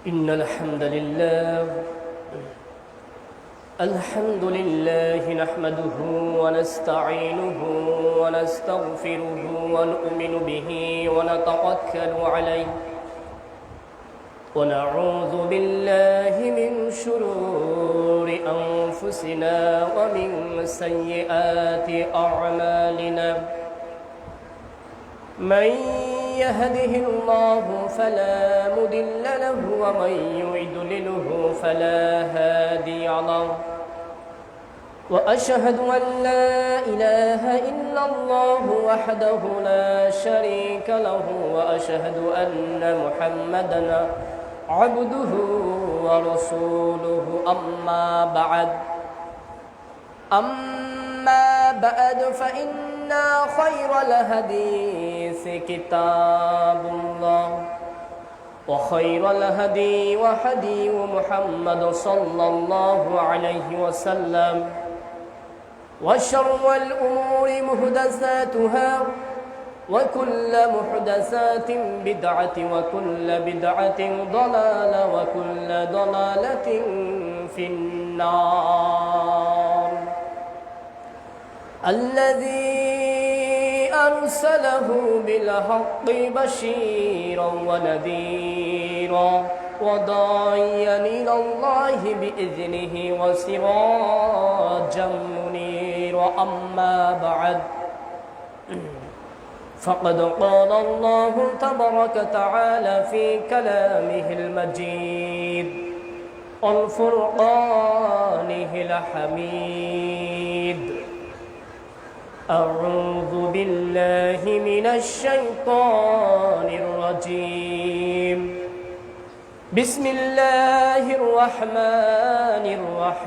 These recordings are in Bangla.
إن الحمد لله نحمده ونستعينه ونستغفره ونؤمن به ونتوكل عليه ونعوذ بالله من شرور أنفسنا ومن سيئات أعمالنا من يهده الله فلا مضل له ومن يضلله فلا هادي له وأشهد أن لا إله إلا الله وحده لا شريك له وأشهد أن محمدا عبده ورسوله أما بعد فإن خير الحديث كتاب الله وخير الهدي وهدي محمد صلى الله عليه وسلم وشر الأمور محدثاتها وكل محدثات بدعة وكل بدعة ضلالة وكل ضلالة في النار الذي أرسله بالحق بشيرا ونذيرا وداعيا إلى الله بإذنه وسراجا منيرا أما بعد فقد قال الله تبارك وتعالى في كلامه المجيد والفرقانه الحميد أعوذ بالله من الشيطان الرجيم بسم الله الرحمن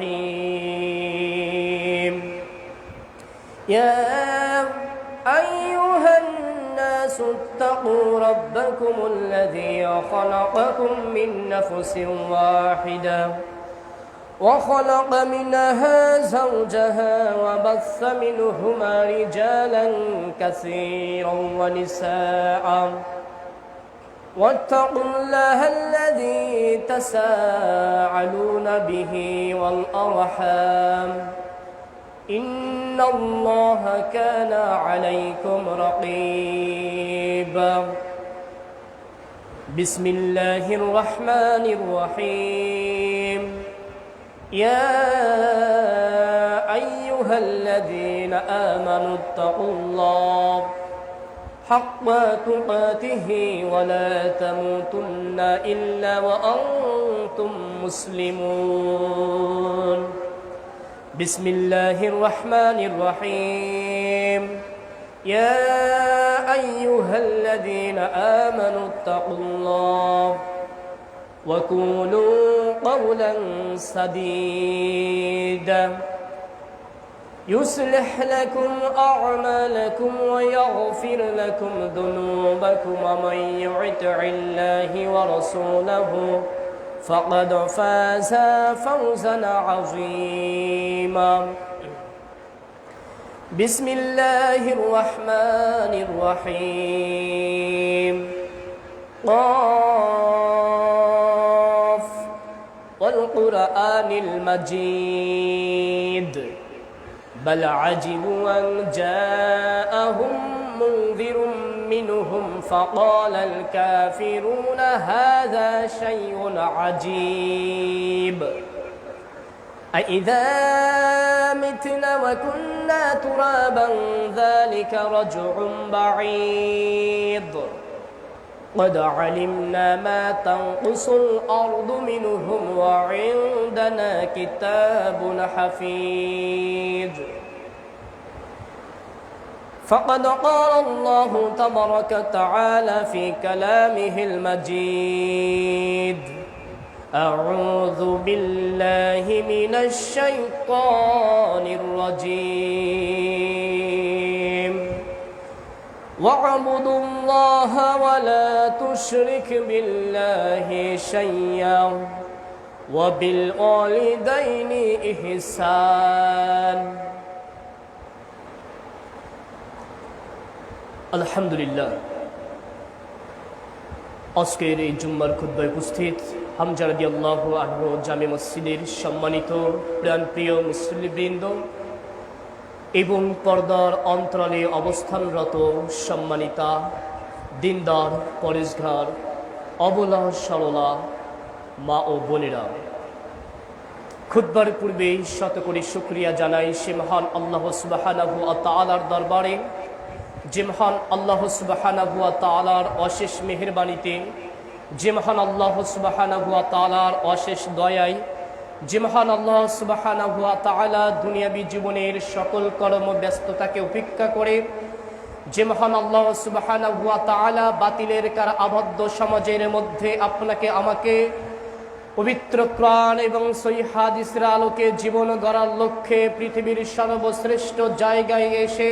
الرحيم يا أيها الناس اتقوا ربكم الذي خلقكم من نفس واحدة وخلق منها زوجها وبث منهما رجالا كثيرا ونساء واتقوا الله الذي تساءلون به والأرحام إن الله كان عليكم رقيبا بسم الله الرحمن الرحيم يا أيها الذين آمنوا اتقوا الله حق تقاته ولا تموتن إلا وأنتم مسلمون بسم الله الرحمن الرحيم يا أيها الذين آمنوا اتقوا الله وقولوا قولا سديدا يصلح لكم أعمالكم ويغفر لكم ذنوبكم ومن يطع الله ورسوله فقد فاز فوزا عظيما بسم الله الرحمن الرحيم والقرآن المجيد بل عجبوا أن جاءهم منذر منهم فقال الكافرون هذا شيء عجيب أإذا متنا وكنا ترابا ذلك رجع بعيد قد علمنا ما تنقص الأرض منهم وعندنا كتاب حفيظ فقد قال الله تبارك وتعالى في كلامه المجيد أعوذ بالله من الشيطان الرجيم واعبدوا الله ولا تشرك بالله شيئا وبالوالدين إحسان الحمد لله আজকের এই জুম্মার খুতবায় উপস্থিত হামজা রাদিয়াল্লাহু আনহু জামে মসজিদের সম্মানিত প্রাণপ্রিয় মুসল্লিবৃন্দ এবং পর্দার অন্তরালে অবস্থানরত সম্মানিতা দিনদার পরেশগার অবলা সরলা মা ও বোনেরা, খুতবার পূর্বে শতকোটি শুকরিয়া জানাই সে মহান আল্লাহ সুবহানাহু ওয়া তাআলার দরবারে, যে মহান আল্লাহ সুবহানাহু ওয়া তাআলার অশেষ মেহেরবানিতে, যে মহান আল্লাহ সুবহানাহু ওয়া তাআলার অশেষ দয়ায়, যে মহান আল্লাহ সুবহানাহু ওয়া তাআলা দুনিয়াবী জীবনের সকল কর্মব্যস্ততাকে উপেক্ষা করে, যে মহান আল্লাহ সুবহানাহু ওয়া তাআলা বাতিলের কার আবদ্ধ সমাজের মধ্যে আপনাকে আমাকে পবিত্র কোরআন এবং সহিহ হাদিসের আলোকে জীবন গড়ার লক্ষ্যে পৃথিবীর সর্বশ্রেষ্ঠ জায়গায় এসে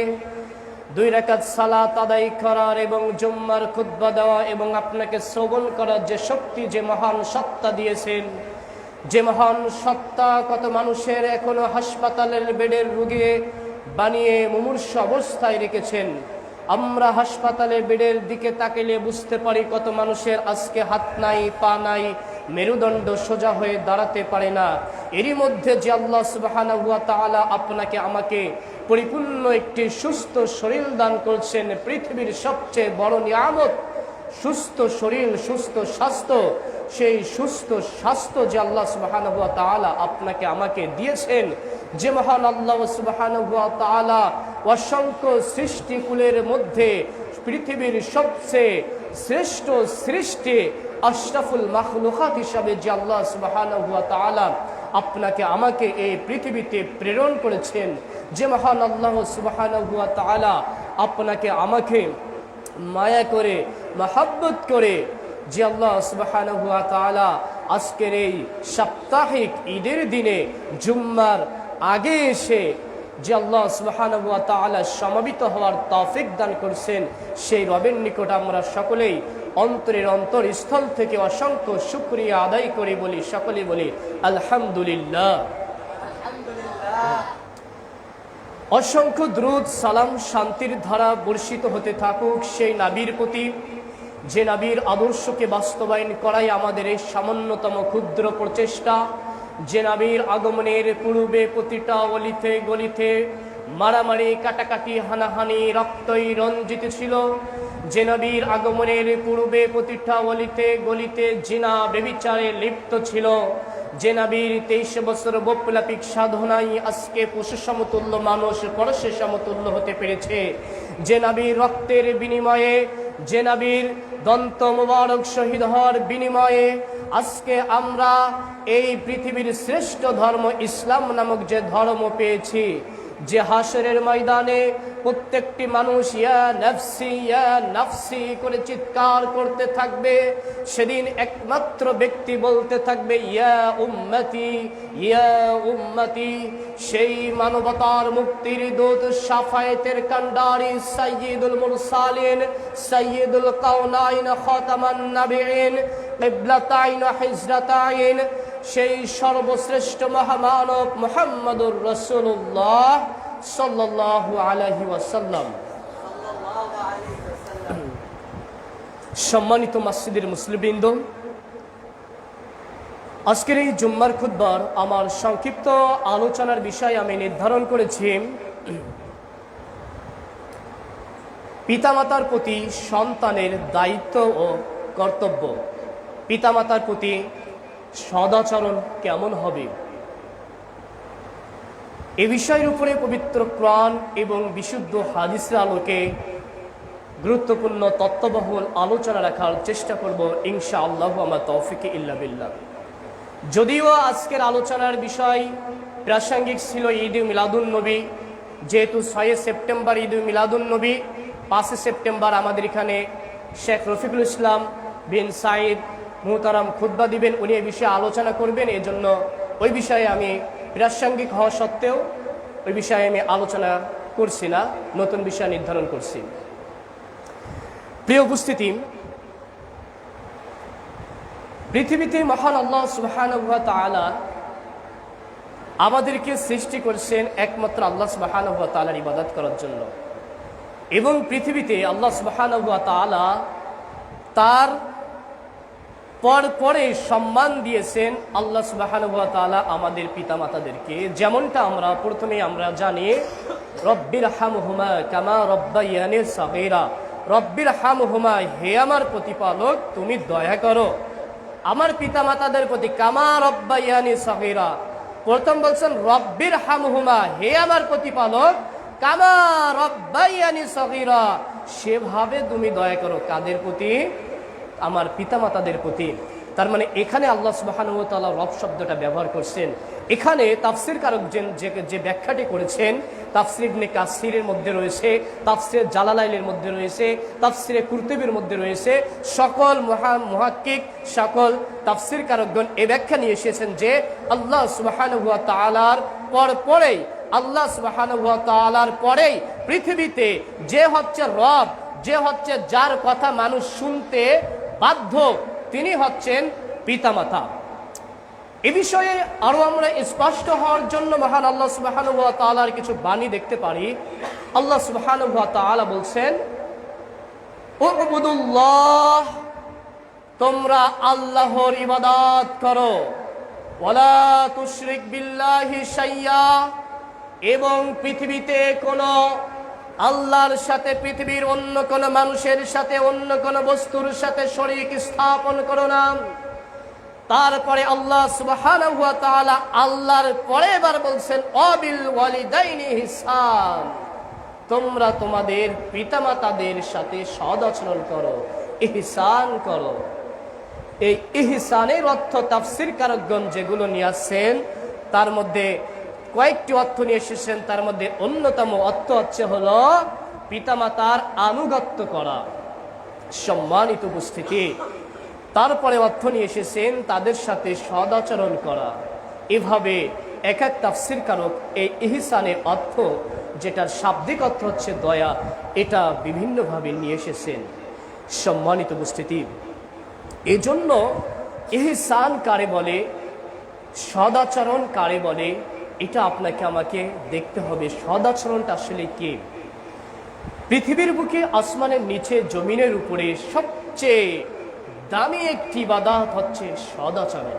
2 রাকাত সালাত আদায় করার এবং জুম্মার খুতবা দেওয়া এবং আপনাকে শ্রবণ করার যে শক্তি, যে মহান সত্তা দিয়েছেন, যে মহান সত্তা কত মানুষের এখনো হাসপাতালের বেডের রোগী বানিয়ে মুমূর্ষ অবস্থায় রেখেছেন। আমরা হাসপাতালের বেডের দিকে তাকালে বুঝতে পারি কত মানুষের আজকে হাত নাই, পা নাই, মেরুদণ্ড সোজা হয়ে দাঁড়াতে পারে না। এরই মধ্যে যে আল্লাহ সুবহানাহু ওয়া তাআলা আপনাকে আমাকে পরিপূর্ণ একটি সুস্থ শরীর দান করছেন, পৃথিবীর সবচেয়ে বড় নিয়ামত সুস্থ শরীর, সুস্থ স্বাস্থ্য, সেই সুস্থ স্বাস্থ্য যে আল্লাহ সুবহানাহু ওয়া তাআলা আপনাকে আমাকে দিয়েছেন, যে মহান আল্লাহ সুবহানাহু ওয়া তাআলা অসংখ্য সৃষ্টিকুলের মধ্যে পৃথিবীর সবচেয়ে শ্রেষ্ঠ সৃষ্টি আশরাফুল মাখলুকাত হিসাবে যে আল্লাহ সুবহানাহু ওয়া তাআলা আপনাকে আমাকে এই পৃথিবীতে প্রেরণ করেছেন, যে মহান আল্লাহ সুবহানাহু ওয়া তাআলা আপনাকে আমাকে মায়া করে, মহব্বত করে, যে আল্লাহ সুবহানাহু ওয়া তাআলা আজকের এই সাপ্তাহিক ঈদের দিনে জুম্মার আগে এসে যে আল্লাহ সুবহানাহু ওয়া তাআলা সমাবেত হওয়ার তৌফিক দান করছেন, সেই রবের নিকট আমরা সকলেই অন্তরের অন্তরস্থল থেকে অসংখ্য শুকরিয়া আদায় করে বলি, সকলে বলি আলহামদুলিল্লাহ। অসংখ্য দ্রুত সালাম শান্তির ধারা বর্ষিত হতে থাকুক সেই নবীর প্রতি, যে নবীর আদর্শকে বাস্তবায়ন করাই আমাদের এই সামান্যতম ক্ষুদ্র প্রচেষ্টা, যে নবীর আগমনের পূর্বে প্রতিটা অলিতে গলিতে মারামারি, কাটাকাটি, হানাহানি, রক্তই রঞ্জিত ছিল, যে নবীর আগমনের পূর্বে প্রতিটা অলিতে গলিতে জিনা ব্যভিচারে লিপ্ত ছিল, যে নবীর 23 বছর বৈপ্লবিক সাধনায় আজকে পশু সমতুল্য মানুষ পরশের সমতুল্য হতে পেরেছে, যে নবীর রক্তের বিনিময়ে, যে নবীর দন্ত মুবারক শহীদ হওয়ার বিনিময়ে আজকে আমরা এই পৃথিবীর শ্রেষ্ঠ ধর্ম ইসলাম নামক যে ধর্ম পেয়েছি, যে হাসরের ময়দানে প্রত্যেকটি মানুষ ইয়া নাফসি করে চিৎকার করতে থাকবে, সেদিন একমাত্র ব্যক্তি বলতে থাকবে ইয়া উম্মতি। সেই মানবতার মুক্তির দূত, শাফায়েতের কান্ডারি, সাইয়্যিদুল মুরসালিন, সাইয়্যিদুল কাওনাইন, খাতামান নাবিয়িন, কিবলাতাইন, হিজরাতাইন, সেই সর্বশ্রেষ্ঠ মহামানব মুহাম্মদুর রাসূলুল্লাহ সাল্লাল্লাহু আলাইহি ওয়াসাল্লাম। সম্মানিত মসজিদের মুসলিমবৃন্দ, আজকের এই জুম্মার খুতবার আমার সংক্ষিপ্ত আলোচনার বিষয় আমি নির্ধারণ করেছি পিতামাতার প্রতি সন্তানের দায়িত্ব ও কর্তব্য। পিতামাতার প্রতি সদাচরণ কেমন হবে, এ বিষয়ের উপরে পবিত্র কোরআন এবং বিশুদ্ধ হাদিসের আলোকে গুরুত্বপূর্ণ তত্ত্ববহুল আলোচনা রাখার চেষ্টা করব ইনশাআল্লাহ, আমার তৌফিকে ইল্লা বিল্লাহ। যদিও আজকের আলোচনার বিষয় প্রাসঙ্গিক ছিল ঈদ মিলাদুন নবী, যেহেতু 6 সেপ্টেম্বর ঈদ মিলাদুন নবী, 5 সেপ্টেম্বর আমাদের এখানে শেখ রফিকুল ইসলাম বিন সাইদ মুহতারাম খুতবা দিবেন, উনি এই বিষয়ে আলোচনা করবেন। এজন্য ওই বিষয়ে আমি প্রাসঙ্গিক হওয়া সত্ত্বেও ওই বিষয়ে আমি আলোচনা করছি না, নতুন বিষয় নির্ধারণ করছি। প্রিয় উপস্থিতি, পৃথিবীতে মহান আল্লাহ সুবহানাহু ওয়া তাআলা আমাদেরকে সৃষ্টি করেছেন একমাত্র আল্লাহ সুবহানাহু ওয়া তাআলার ইবাদত করার জন্য, এবং পৃথিবীতে আল্লাহ সুবহানাহু ওয়া তাআলা তার পরে সম্মান দিয়েছেন আল্লাহ সুবহানাহু ওয়া তাআলা আমাদের পিতামাতাদেরকে। যেমনটা আমরা প্রথমেই আমরা জানি, রব্বির হামহুমা কামা রব্বায়ানি সাগীরা, রব্বির হামহুমা, হে আমার প্রতিপালক তুমি দয়া করো আমার পিতামাতাদের প্রতি, কামা রব্বায়ানি সাগীরা। প্রথম বলছেন রব্বির হামহুমা, হে আমার প্রতিপালক, কামা রব্বায়ানি সাগীরা, সেভাবে তুমি দয়া করো কাদের প্রতি? আমার পিতামাতাদের প্রতি। তার মানে এখানে আল্লাহ সুবহানাহু ওয়া তাআলা রব শব্দটা ব্যবহার করছেন। এখানে তাফসীর কারক যে ব্যাখ্যাটি করেছেন, তাফসীর ইবনে কাসিরের মধ্যে রয়েছে, তাফসীর জালালাইনের মধ্যে রয়েছে, তাফসীরে কুরতুবীর মধ্যে রয়েছে, সকল মুহাক্কিক, সকল তাফসীর কারকগণ এই ব্যাখ্যা নিয়ে এসেছেন যে আল্লাহ সুবহানাহু ওয়া তাআলার পরেই, আল্লাহ সুবহানাহু ওয়া তাআলার পরেই পৃথিবীতে যে হচ্ছে রব, যে হচ্ছে যার কথা মানুষ শুনতে বাধ্য, তিনি হচ্ছেন পিতামাতা। এ বিষয়ে আরো আমরা স্পষ্ট হওয়ার জন্য মহান আল্লাহ সুবহানাহু ওয়া তাআলার কিছু বাণী দেখতে পারি। আল্লাহ সুবহানাহু ওয়া তাআলা বলছেন, উবুদুল্লাহ, তোমরা আল্লাহর ইবাদত করো, ওয়ালা তুশরিক বিল্লাহি শাইয়া, এবং পৃথিবীতে কোনো আল্লাহর সাথে, পৃথিবীর অন্য কোন মানুষের সাথে, অন্য কোন বস্তুর সাথে শরীক স্থাপন করো না। তারপরে আল্লাহ সুবহানাহু ওয়া তাআলা আল্লাহর পরে এবার বলছেন, ওয়াবিল ওয়ালিদাইনি ইহসান, তোমরা তোমাদের পিতামাতাদের সাথে সৎ আচরণ করো, ইহসান করো। এই ইহসানের অর্থ তাফসীর কারকগণ যেগুলো নিয়ে আসছেন তার মধ্যে কয়েকটি অর্থ নিয়ে এসেছেন। তার মধ্যে অন্যতম অর্থ হচ্ছে হলো পিতামাতার আনুগত্য করা, সম্মানিত উপস্থিতি। তারপরে অর্থ নিয়ে এসেছেন তাদের সাথে সদাচরণ করা। এভাবে এক এক তাফসীর কারক এই ইহসানের অর্থ, যেটার শাব্দিক অর্থ হচ্ছে দয়া, এটা বিভিন্নভাবে নিয়ে এসেছেন। সম্মানিত উপস্থিতি, এজন্য ইহসান কারে বলে, সদাচরণ কারে বলে, এটা আপনাকে আমাকে দেখতে হবে। সদাচরণটা আসলে কি? পৃথিবীর বুকে, আসমানের নিচে, জমিনের উপরে সবচেয়ে দামি একটি ইবাদত হচ্ছে সদাচরণ।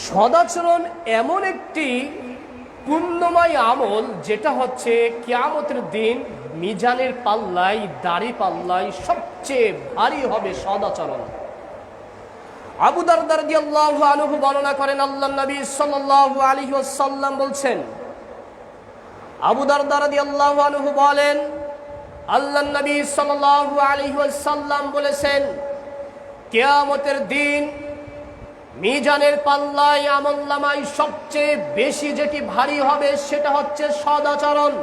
সদাচরণ এমন একটি পুণ্যময় আমল যেটা হচ্ছে কিয়ামতের দিন মিজানের পাল্লায়, দাড়ি পাল্লায় সবচেয়ে ভারী হবে সদাচরণ। আবু দারদা রাদিয়াল্লাহু আনহু বর্ণনা করেন, আল্লাহর নবী সাল্লাল্লাহু আলাইহি ওয়াসাল্লাম বলছেন, আবু দারদা রাদিয়াল্লাহু আনহু বলেন, আল্লাহর নবী সাল্লাল্লাহু আলাইহি ওয়াসাল্লাম বলেছেন, কিয়ামতের দিন মিজানের পাল্লায়, আমলনামায় সবচেয়ে বেশি যেটি ভারী হবে সেটা হচ্ছে সদাচরণ।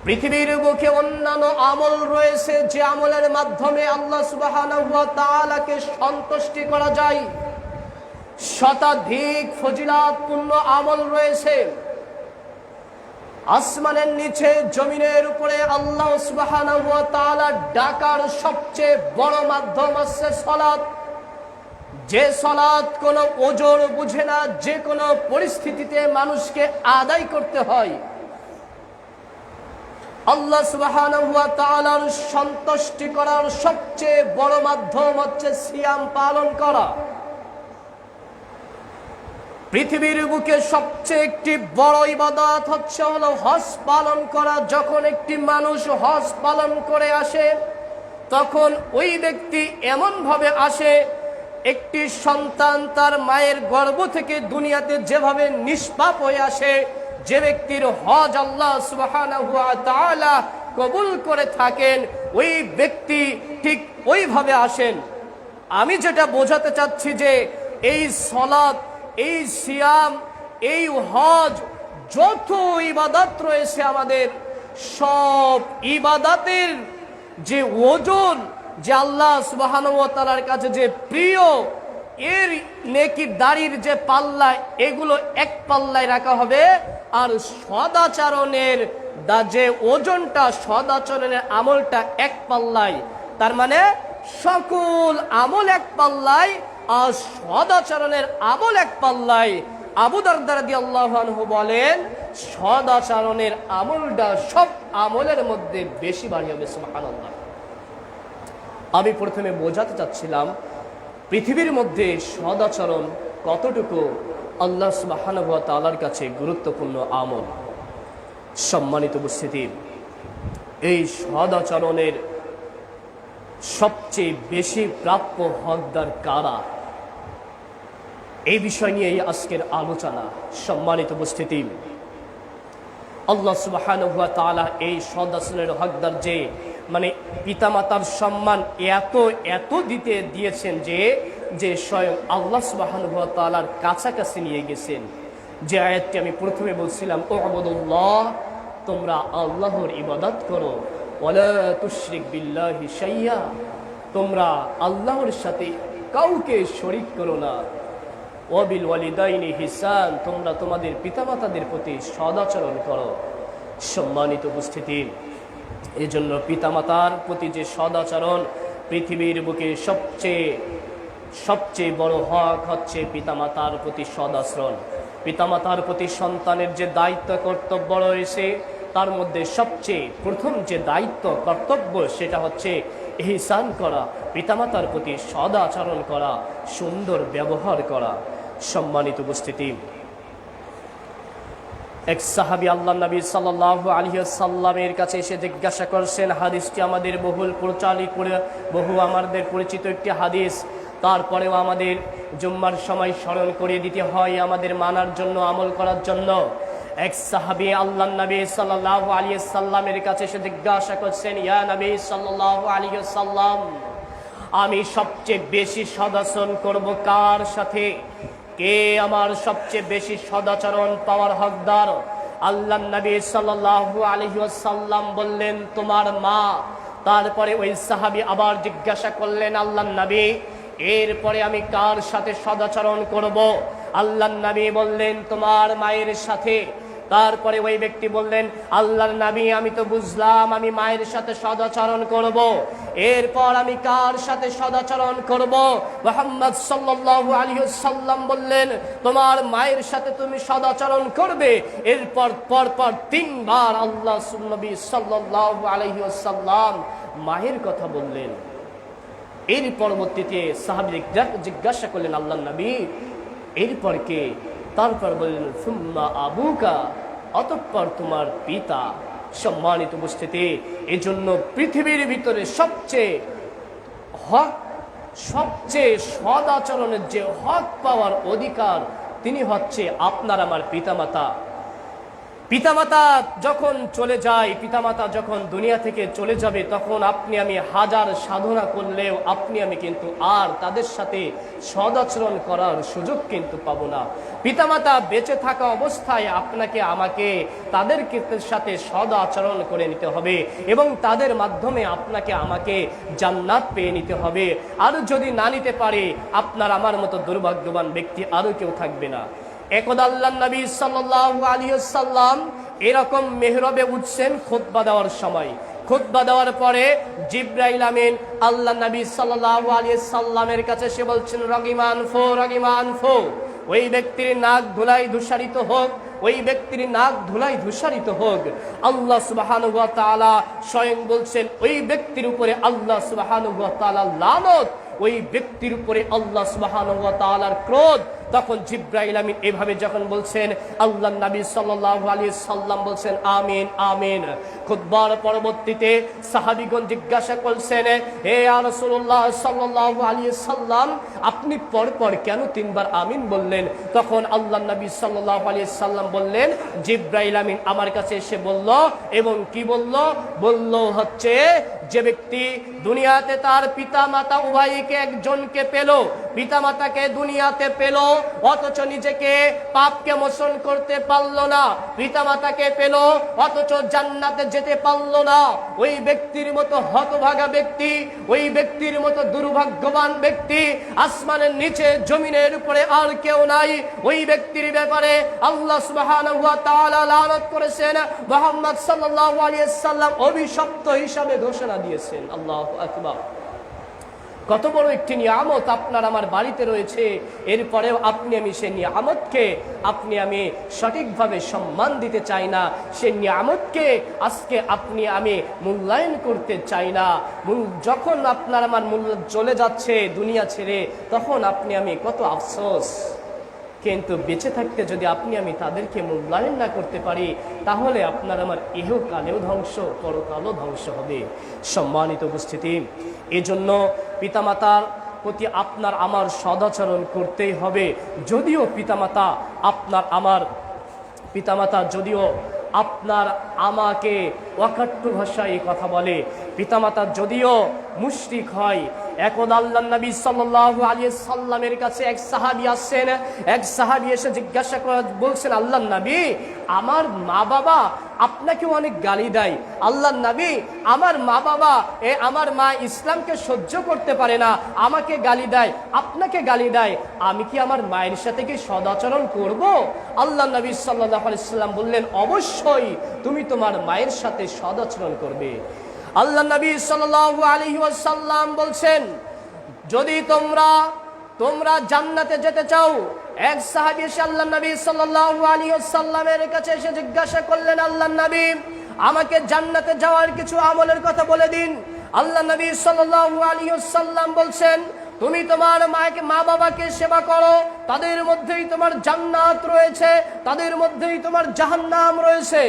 পৃথিবীর বুকে অন্যান্য আমল রয়েছে যে আমলের মাধ্যমে আল্লাহ সুবহানাহু ওয়া তাআলাকে সন্তুষ্টি করা যায়, শতাধিক ফজিলাতপূর্ণ আমল রয়েছে। আসমানের নিচে, জমিনের উপরে আল্লাহ সুবহানাহু ওয়া তাআলা ডাকার সবচেয়ে বড় মাধ্যম হচ্ছে সালাত। যে সালাত কোনো ওজর বুঝে না, যে কোনো পরিস্থিতিতে মানুষকে আদায় করতে হয়। আল্লাহ সুবহানাহু ওয়া তাআলার সন্তুষ্টি করার সবচেয়ে বড় মাধ্যম হচ্ছে সিয়াম পালন করা। পৃথিবীর বুকে সবচেয়ে একটি বড় ইবাদত হচ্ছে হলো হজ পালন করা। যখন একটি মানুষ হজ পালন করে আসে, তখন ওই ব্যক্তি এমন ভাবে আসে, একটি সন্তান তার মায়ের গর্ভ থেকে দুনিয়াতে যেভাবে নিষ্পাপ হয়ে আসে, যে ব্যক্তির হজ আল্লাহ সুবহানাহু ওয়া তাআলা কবুল করে থাকেন, ওই ব্যক্তি ঠিক ওইভাবে আসেন। আমি যেটা বোঝাতে চাচ্ছি যে এই সালাত, এই সিয়াম, এই হজ, যত ইবাদত রয়েছে আমাদের, সব ইবাদতের যে ওজন, যে আল্লাহ সুবহানাহু ওয়া তাআলার কাছে যে প্রিয়, এর নেকি দাড়ির যে পাল্লা, এগুলো এক পাল্লায় রাখা হবে। আর সদাচরণের যে ওজনটা, সদাচরণের আমলটা এক পাল্লায়। তার মানে সকল আমল এক পাল্লায় আর সদাচরণের আমল এক পাল্লায়। আবু দারদা রাদিয়াল্লাহু আনহু বলেন, সদাচরণের আমলটা সব আমলের মধ্যে বেশি ভারী হবে। সুবহানাল্লাহ। আমি প্রথমে বোঝাতে চাচ্ছিলাম পৃথিবীর মধ্যে সদাচরণ কতটুকু আল্লাহ সুবহানাহু ওয়া তাআলার কাছে গুরুত্বপূর্ণ আমল। সম্মানিত উপস্থিতি, এই সদাচরণের সবচেয়ে বেশি প্রাপ্য হকদার কারা, এই বিষয় নিয়েই আজকের আলোচনা। সম্মানিত উপস্থিতি, আল্লাহ সুবহানাহু ওয়া তাআলা এই সদাচরণের হকদার যে পিতামাতার সম্মান এত দিতে দিয়েছেন যে স্বয়ং আল্লাহ সুবহানাহু ওয়া তাআলার কাছাকাছি নিয়ে গেছেন। যে আয়াতটি আমি প্রথমে বলছিলাম, উবুদুল্লাহ, তোমরা আল্লাহর ইবাদত করো, ওয়ালা তুশরিক বিল্লাহি শাইয়া, তোমরা আল্লাহর সাথে কাউকে শরীক করো না, ওয়াবিল ওয়ালিদাইনি হিসান, তোমরা তোমাদের পিতামাতাদের প্রতি সদাচরণ করো। সম্মানিত উপস্থিতি, এই জন্য পিতামাতার প্রতি যে সদাচরণ, পৃথিবীর বুকে সবচেয়ে বড় হক হচ্ছে পিতামাতার প্রতি সদাচরণ। পিতামাতার প্রতি সন্তানের যে দায়িত্ব কর্তব্য রয়েছে, তার মধ্যে সবচেয়ে প্রথম যে দায়িত্ব কর্তব্য সেটা হচ্ছে ইহসান করা, পিতামাতার প্রতি সদাচরণ করা, সুন্দর ব্যবহার করা। সম্মানিত উপস্থিতি, এক সাহাবী আল্লাহ নবী সাল্লাল্লাহু আলাইহি ওয়াসাল্লামের কাছে এসে জিজ্ঞাসা করছেন, হাদিসটি আমাদের বহু আমাদের পরিচিত একটি হাদিস, তারপরেও আমাদের জুম্মার সময় স্মরণ করিয়ে দিতে হয় আমাদের মানার জন্য, আমল করার জন্য। এক সাহাবী আল্লাহ নবী সাল্লাল্লাহু আলাইহি ওয়াসাল্লামের কাছে এসে জিজ্ঞাসা করছেন, ইয়া নবী সাল্লাল্লাহু আলাইহি ওয়াসাল্লাম, আমি সবচেয়ে বেশি সদাচরণ করব কার সাথে? কে আমার সবচেয়ে বেশি সদাচরণ পাওয়ার হকদার? আল্লাহ নবী সাল্লাল্লাহু আলাইহি ওয়াসাল্লাম বললেন, তোমার মা। তারপরে ওই সাহাবী আবার জিজ্ঞাসা করলেন, আল্লাহ নবী, এরপরে আমি কার সাথে সদাচরণ করব? আল্লাহ নবী বললেন, তোমার মায়ের সাথে। তারপরে ওই ব্যক্তি বললেন, আল্লাহর নবী, আমি তো বুঝলাম আমি মায়ের সাথে সদাচরণ করব, এরপর আমি কার সাথে সদাচরণ করব? মুহাম্মদ সাল্লাল্লাহু আলাইহি ওয়াসাল্লাম বললেন, তোমার মায়ের সাথে তুমি সদাচরণ করবে। এরপর পরপর তিনবার আল্লাহ নবী সাল্লাল্লাহু আলাইহি ওয়াসাল্লাম মায়ের কথা বললেন। এর পরবর্তীতে সাহাবী জিজ্ঞাসা করলেন, আল্লাহর নবী, এরপর কে? তারপর বললেন, সুম্মা আবুকা, অতঃপর তোমার পিতা। সম্মানিত উপস্থিতি, এজন্য পৃথিবীর ভিতরে সবচেয়ে সদাচরণের যে হক পাওয়ার অধিকার, তিনি হচ্ছে আপনার আমার পিতামাতা। পিতামাতা যখন চলে যায়, পিতামাতা যখন দুনিয়া থেকে চলে যাবে, তখন আপনি আমি হাজার সাধনা করলেও আপনি আমি কিন্তু আর তাদের সাথে সদাচরণ করার সুযোগ কিন্তু পাবো না। পিতামাতা বেঁচে থাকা অবস্থায় আপনাকে আমাকে তাদের সাথে সদাচরণ করে নিতে হবে এবং তাদের মাধ্যমে আপনাকে আমাকে জান্নাত পেয়ে নিতে হবে। আর যদি না নিতে পারে, আপনার আমার মতো দুর্ভাগ্যবান ব্যক্তি আরও কেউ থাকবে না। একদা আল্লাহ নবী সাল্লাল্লাহু আলাইহি ওয়াসাল্লাম এরকম মেহরাবে উঠছেন খুতবা দেওয়ার সময়। খুতবা দেওয়ার পরে জিবরাইল আমিন আল্লাহ নবী সাল্লাল্লাহু আলাইহি ওয়াসাল্লামের কাছে সে বলছেন, রগিমান ফো, রগিমান ফো, ওই ব্যক্তির নাক ধুলাই ধূসারিত হোক, ওই ব্যক্তির নাক ধুলাই ধূসারিত হোক। আল্লাহ সুবহানাহু ওয়া তাআলা স্বয়ং বলছেন, ওই ব্যক্তির উপরে আল্লাহ সুবহানাহু ওয়া তাআলা লানত, ওই ব্যক্তির উপরে আল্লাহ সুবহানাহু ওয়া তাআলার ক্রোধ। তখন জিবরাইল আমিন এভাবে যখন বলছেন, আল্লাহ নবী সাল্লাল্লাহু আলাইহি সাল্লাম বলছেন, আমিন আমিন। খুতবার পরবর্তীতে সাহাবীগণ জিজ্ঞাসা করছেন, হে ইয়া রাসূলুল্লাহ সাল্লাল্লাহু আলাইহি সাল্লাম, আপনি পরপর কেন তিনবার আমিন বললেন? তখন আল্লাহ নবী সাল্লাল্লাহু আলাইহি সাল্লাম বললেন, জিবরাইল আমিন আমার কাছে এসে বলল, এবং কি বলল হচ্ছে, যে ব্যক্তি দুনিয়াতে তার পিতা মাতা উভয়কে একজনকে পেল, পিতা মাতাকে দুনিয়াতে পেল, অথচ নিজেকে পাপকে মোচন করতে পারলো না, পিতা মাতাকে পেল অথচ জান্নাতে যেতে পারলো না, ওই ব্যক্তির মতো হতভাগা ব্যক্তি, ওই ব্যক্তির মতো দুর্ভাগ্যবান ব্যক্তি আসমানের নিচে জমিনের উপরে আর কেউ নাই। ওই ব্যক্তির ব্যাপারে আল্লাহ সুবহানাহু ওয়া তাআলা লানত করেছেন, মুহাম্মদ সাল্লাল্লাহু আলাইহি ওয়াসাল্লাম অভিশপ্ত হিসাবে ঘোষণা দিয়েছেন। আল্লাহু আকবার। কত বড় একটি নিয়ামত আপনার আমার বাড়িতে রয়েছে, এরপরেও আপনি আমি সেই নিয়ামতকে আমি সঠিকভাবে সম্মান দিতে চাই না, সেই নিয়ামতকে আজকে আপনি আমি মূল্যায়ন করতে চাই না। যখন আপনার আমার মূল্য চলে যাচ্ছে দুনিয়া ছেড়ে, তখন আপনি আমি কত আফসোস। কিন্তু বেঁচে থাকতে যদি আপনি আমি তাদেরকে মূল্যায়ন না করতে পারি, তাহলে আপনার আমার ইহকালেও ধ্বংস, পরকালও ধ্বংস হবে। সম্মানিত উপস্থিতি, এজন্য পিতামাতার প্রতি আপনার আমার সদাচরণ করতেই হবে। যদিও পিতামাতা যদিও আপনার আমাকে অকাট্য ভাষায় কথা বলে, পিতামাতা যদিও মুশরিক হয়। একদা আল্লাহর নবী সাল্লাল্লাহু আলাইহি সাল্লামের কাছে এক সাহাবী আসেন। এক সাহাবী এসে জিজ্ঞাসা করে বলছেন, আল্লাহর নবী, আমার মা বাবা আপনাকে অনেক গালি দেয়। আল্লাহর নবী, আমার মা বাবা আমার মা ইসলামকে সহ্য করতে পারে না, আমাকে গালি দেয়, আপনাকে গালি দেয়, আমি কি আমার মায়ের সাথে কি সদাচরণ করব? আল্লাহর নবী সাল্লাল্লাহু আলাইহি সাল্লাম বললেন, অবশ্যই তুমি তোমার মায়ের সাথে সদাচরণ করবে। আল্লাহর নবী সাল্লাল্লাহু আলাইহি ওয়াসাল্লাম বলছেন, যদি তোমরা জান্নাতে যেতে চাও। এক সাহাবী এসে আল্লাহর নবী সাল্লাল্লাহু আলাইহি ওয়াসাল্লামের কাছে এসে জিজ্ঞাসা করলেন, আল্লাহর নবী, আমাকে জান্নাতে যাওয়ার কিছু আমলের কথা বলে দিন। আল্লাহর নবী সাল্লাল্লাহু আলাইহি ওয়াসাল্লাম বলছেন, তুমি তোমার মা বাবাকে সেবা করো, তাদের মধ্যেই তোমার জান্নাত রয়েছে, তাদের মধ্যেই তোমার জাহান্নাম রয়েছে।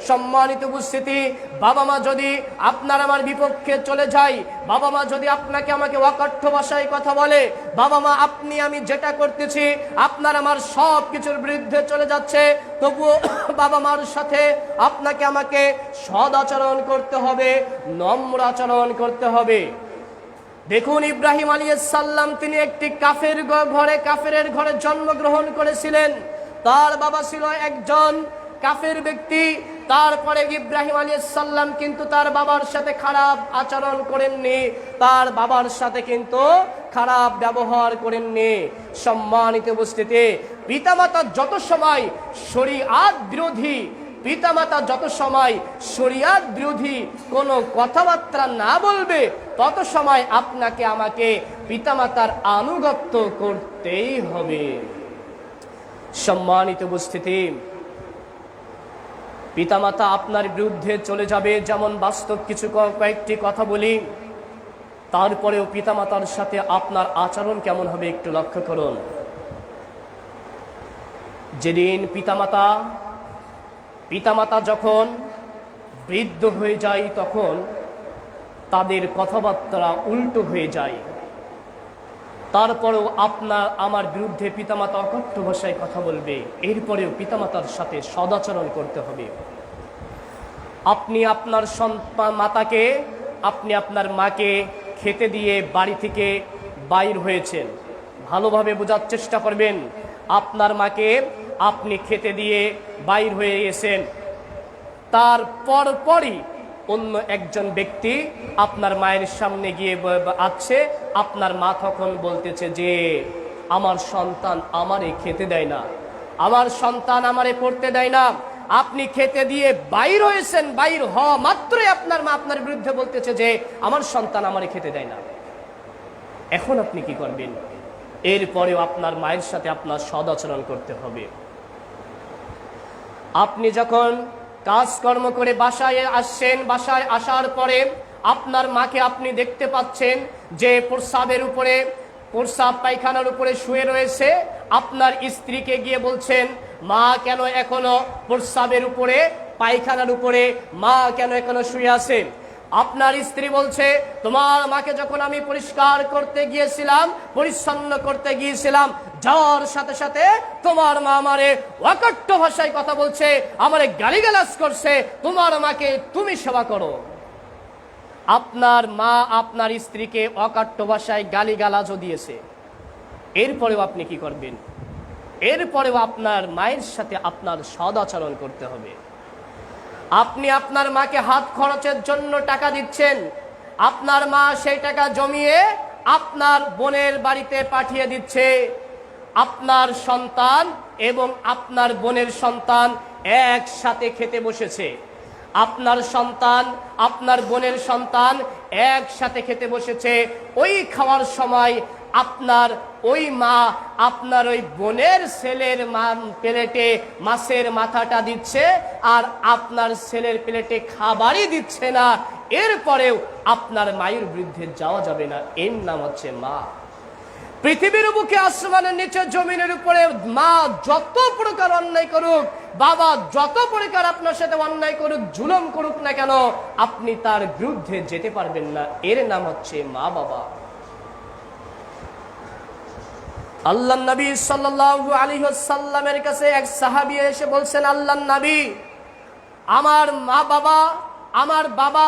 সম্মানিত উপস্থিতি, বাবা মা যদি আপনার আমার বিপক্ষে চলে যায়, বাবা মা যদি আপনাকে আমাকে অকথ্য ভাষায় কথা বলে, বাবা মা আপনি আমি যেটা করতেছি আপনার আমার সব কিছুর বিরুদ্ধে চলে যাচ্ছে, তবুও বাবা মার সাথে আপনাকে আমাকে সদ আচরণ করতে হবে, নম্র আচরণ করতে হবে। দেখুন, ইব্রাহিম আলাইহিস সালাম তিনি একটি কাফেরের ঘরে জন্মগ্রহণ করেছিলেন। তার বাবা ছিল একজন কাফের ব্যক্তি। তারপরে ইব্রাহিম আলাইহিস সালাম কিন্তু তার বাবার সাথে খারাপ আচরণ করেননি, তার বাবার সাথে কিন্তু খারাপ ব্যবহার করেননি। সম্মানিত উপস্থিতি, পিতামাতা যত সময় শরিয়াত বিরোধী কোনো কথাবার্তা না বলবে, তত সময় আপনাকে আমাকে পিতামাতার আনুগত্য করতেই হবে। সম্মানিত উপস্থিতি, পিতামাতা আপনার বিরুদ্ধে চলে যাবে, যেমন বাস্তব কিছু কয়েকটি কথা বলি, তারপরেও পিতামাতার সাথে আপনার আচরণ কেমন হবে একটু লক্ষ্য করুন। যেদিন পিতামাতা যখন বৃদ্ধ হয়ে যায়, তখন তাদের কথাবার্তা উল্টো হয়ে যায়। তারপরেও আপনার আমার বিরুদ্ধে পিতামাতা অকথ্য ভাষায় কথা বলবে, এরপরেও পিতামাতার সাথে সদাচরণ করতে হবে। আপনি আপনার আপনার মাকে খেতে দিয়ে বাড়ি থেকে বাইর হয়েছেন, ভালোভাবে বোঝার চেষ্টা করবেন। আপনার মাকে আপনি খেতে দিয়ে বাইর হয়ে গেছেন, তারপরই অন্য একজন ব্যক্তি আপনার মায়ের সামনে গিয়ে আছে, আপনার মা তখন বলতেছে যে আমার সন্তান আমারে খেতে দেয় না, আমার সন্তান আমারে পড়তে দেয় না। আপনি খেতে দিয়ে বাইর হয়েছেন, বাইর হওয়া মাত্রই আপনার মা আপনার বিরুদ্ধে বলতেছে যে আমার সন্তান আমারে খেতে দেয় না। এখন আপনি কি করবেন? এরপরেও আপনার মায়ের সাথে আপনার সদাচরণ করতে হবে। আপনি যখন কাজকর্ম করে বাসায় আসছেন, বাসায় আসার পরে আপনার মাকে আপনি দেখতে পাচ্ছেন যে প্রস্রাব পায়খানার উপরে শুয়ে রয়েছে। আপনার স্ত্রীকে গিয়ে বলছেন, মা কেন এখনো প্রস্রাবের উপরে, পায়খানার উপরে মা কেন এখনো শুয়ে আছে? আপনার স্ত্রী বলছে, তোমার মাকে যখন আমি পরিষ্কার করতে গিয়েছিলাম, পরিচ্ছন্ন করতে গিয়েছিলাম, যাওয়ার সাথে সাথে তোমার মা আমারে অকথ্য ভাষায় কথা বলছে, আমারে গালিগালাজ করছে, তোমার মাকে তুমি সেবা করো। আপনার মা আপনার স্ত্রীকে অকথ্য ভাষায় গালিগালাজও দিয়েছে, এরপরেও আপনি কি করবেন? এরপরেও আপনার মায়ের সাথে আপনার সদাচরণ করতে হবে। আপনি আপনার মাকে হাত খরচের জন্য টাকা দিচ্ছেন, আপনার মা সেই টাকা জমিয়ে আপনার বোনের বাড়িতে পাঠিয়ে দিচ্ছে। আপনার সন্তান এবং আপনার বোনের সন্তান একসাথে খেতে বসেছে। আপনার সন্তান, আপনার বোনের সন্তান একসাথে খেতে বসেছে, ওই খাওয়ার সময় আপনার ওই মা আপনার ওই বোনের ছেলের প্লেটে মাছের মাথাটা দিচ্ছে আর আপনার ছেলের প্লেটে খাবারই দিচ্ছে না, এরপরেও আপনার মায়ের বিরুদ্ধে যাওয়া যাবে না। এর নাম হচ্ছে মা। পৃথিবীর বুকে, আসমানের নিচে, জমিনের উপরে মা যত প্রকার অন্যায় করুক, বাবা যত প্রকার আপনার সাথে অন্যায় করুক, জুলুম করুক না কেন, আপনি তার বিরুদ্ধে যেতে পারবেন না। এর নাম হচ্ছে মা বাবা। আল্লাহর নবী সাল্লাল্লাহু আলাইহি ওয়াসাল্লামের কাছে এক সাহাবী এসে বলছেন, আল্লাহর নবী, আমার মা বাবা, আমার বাবা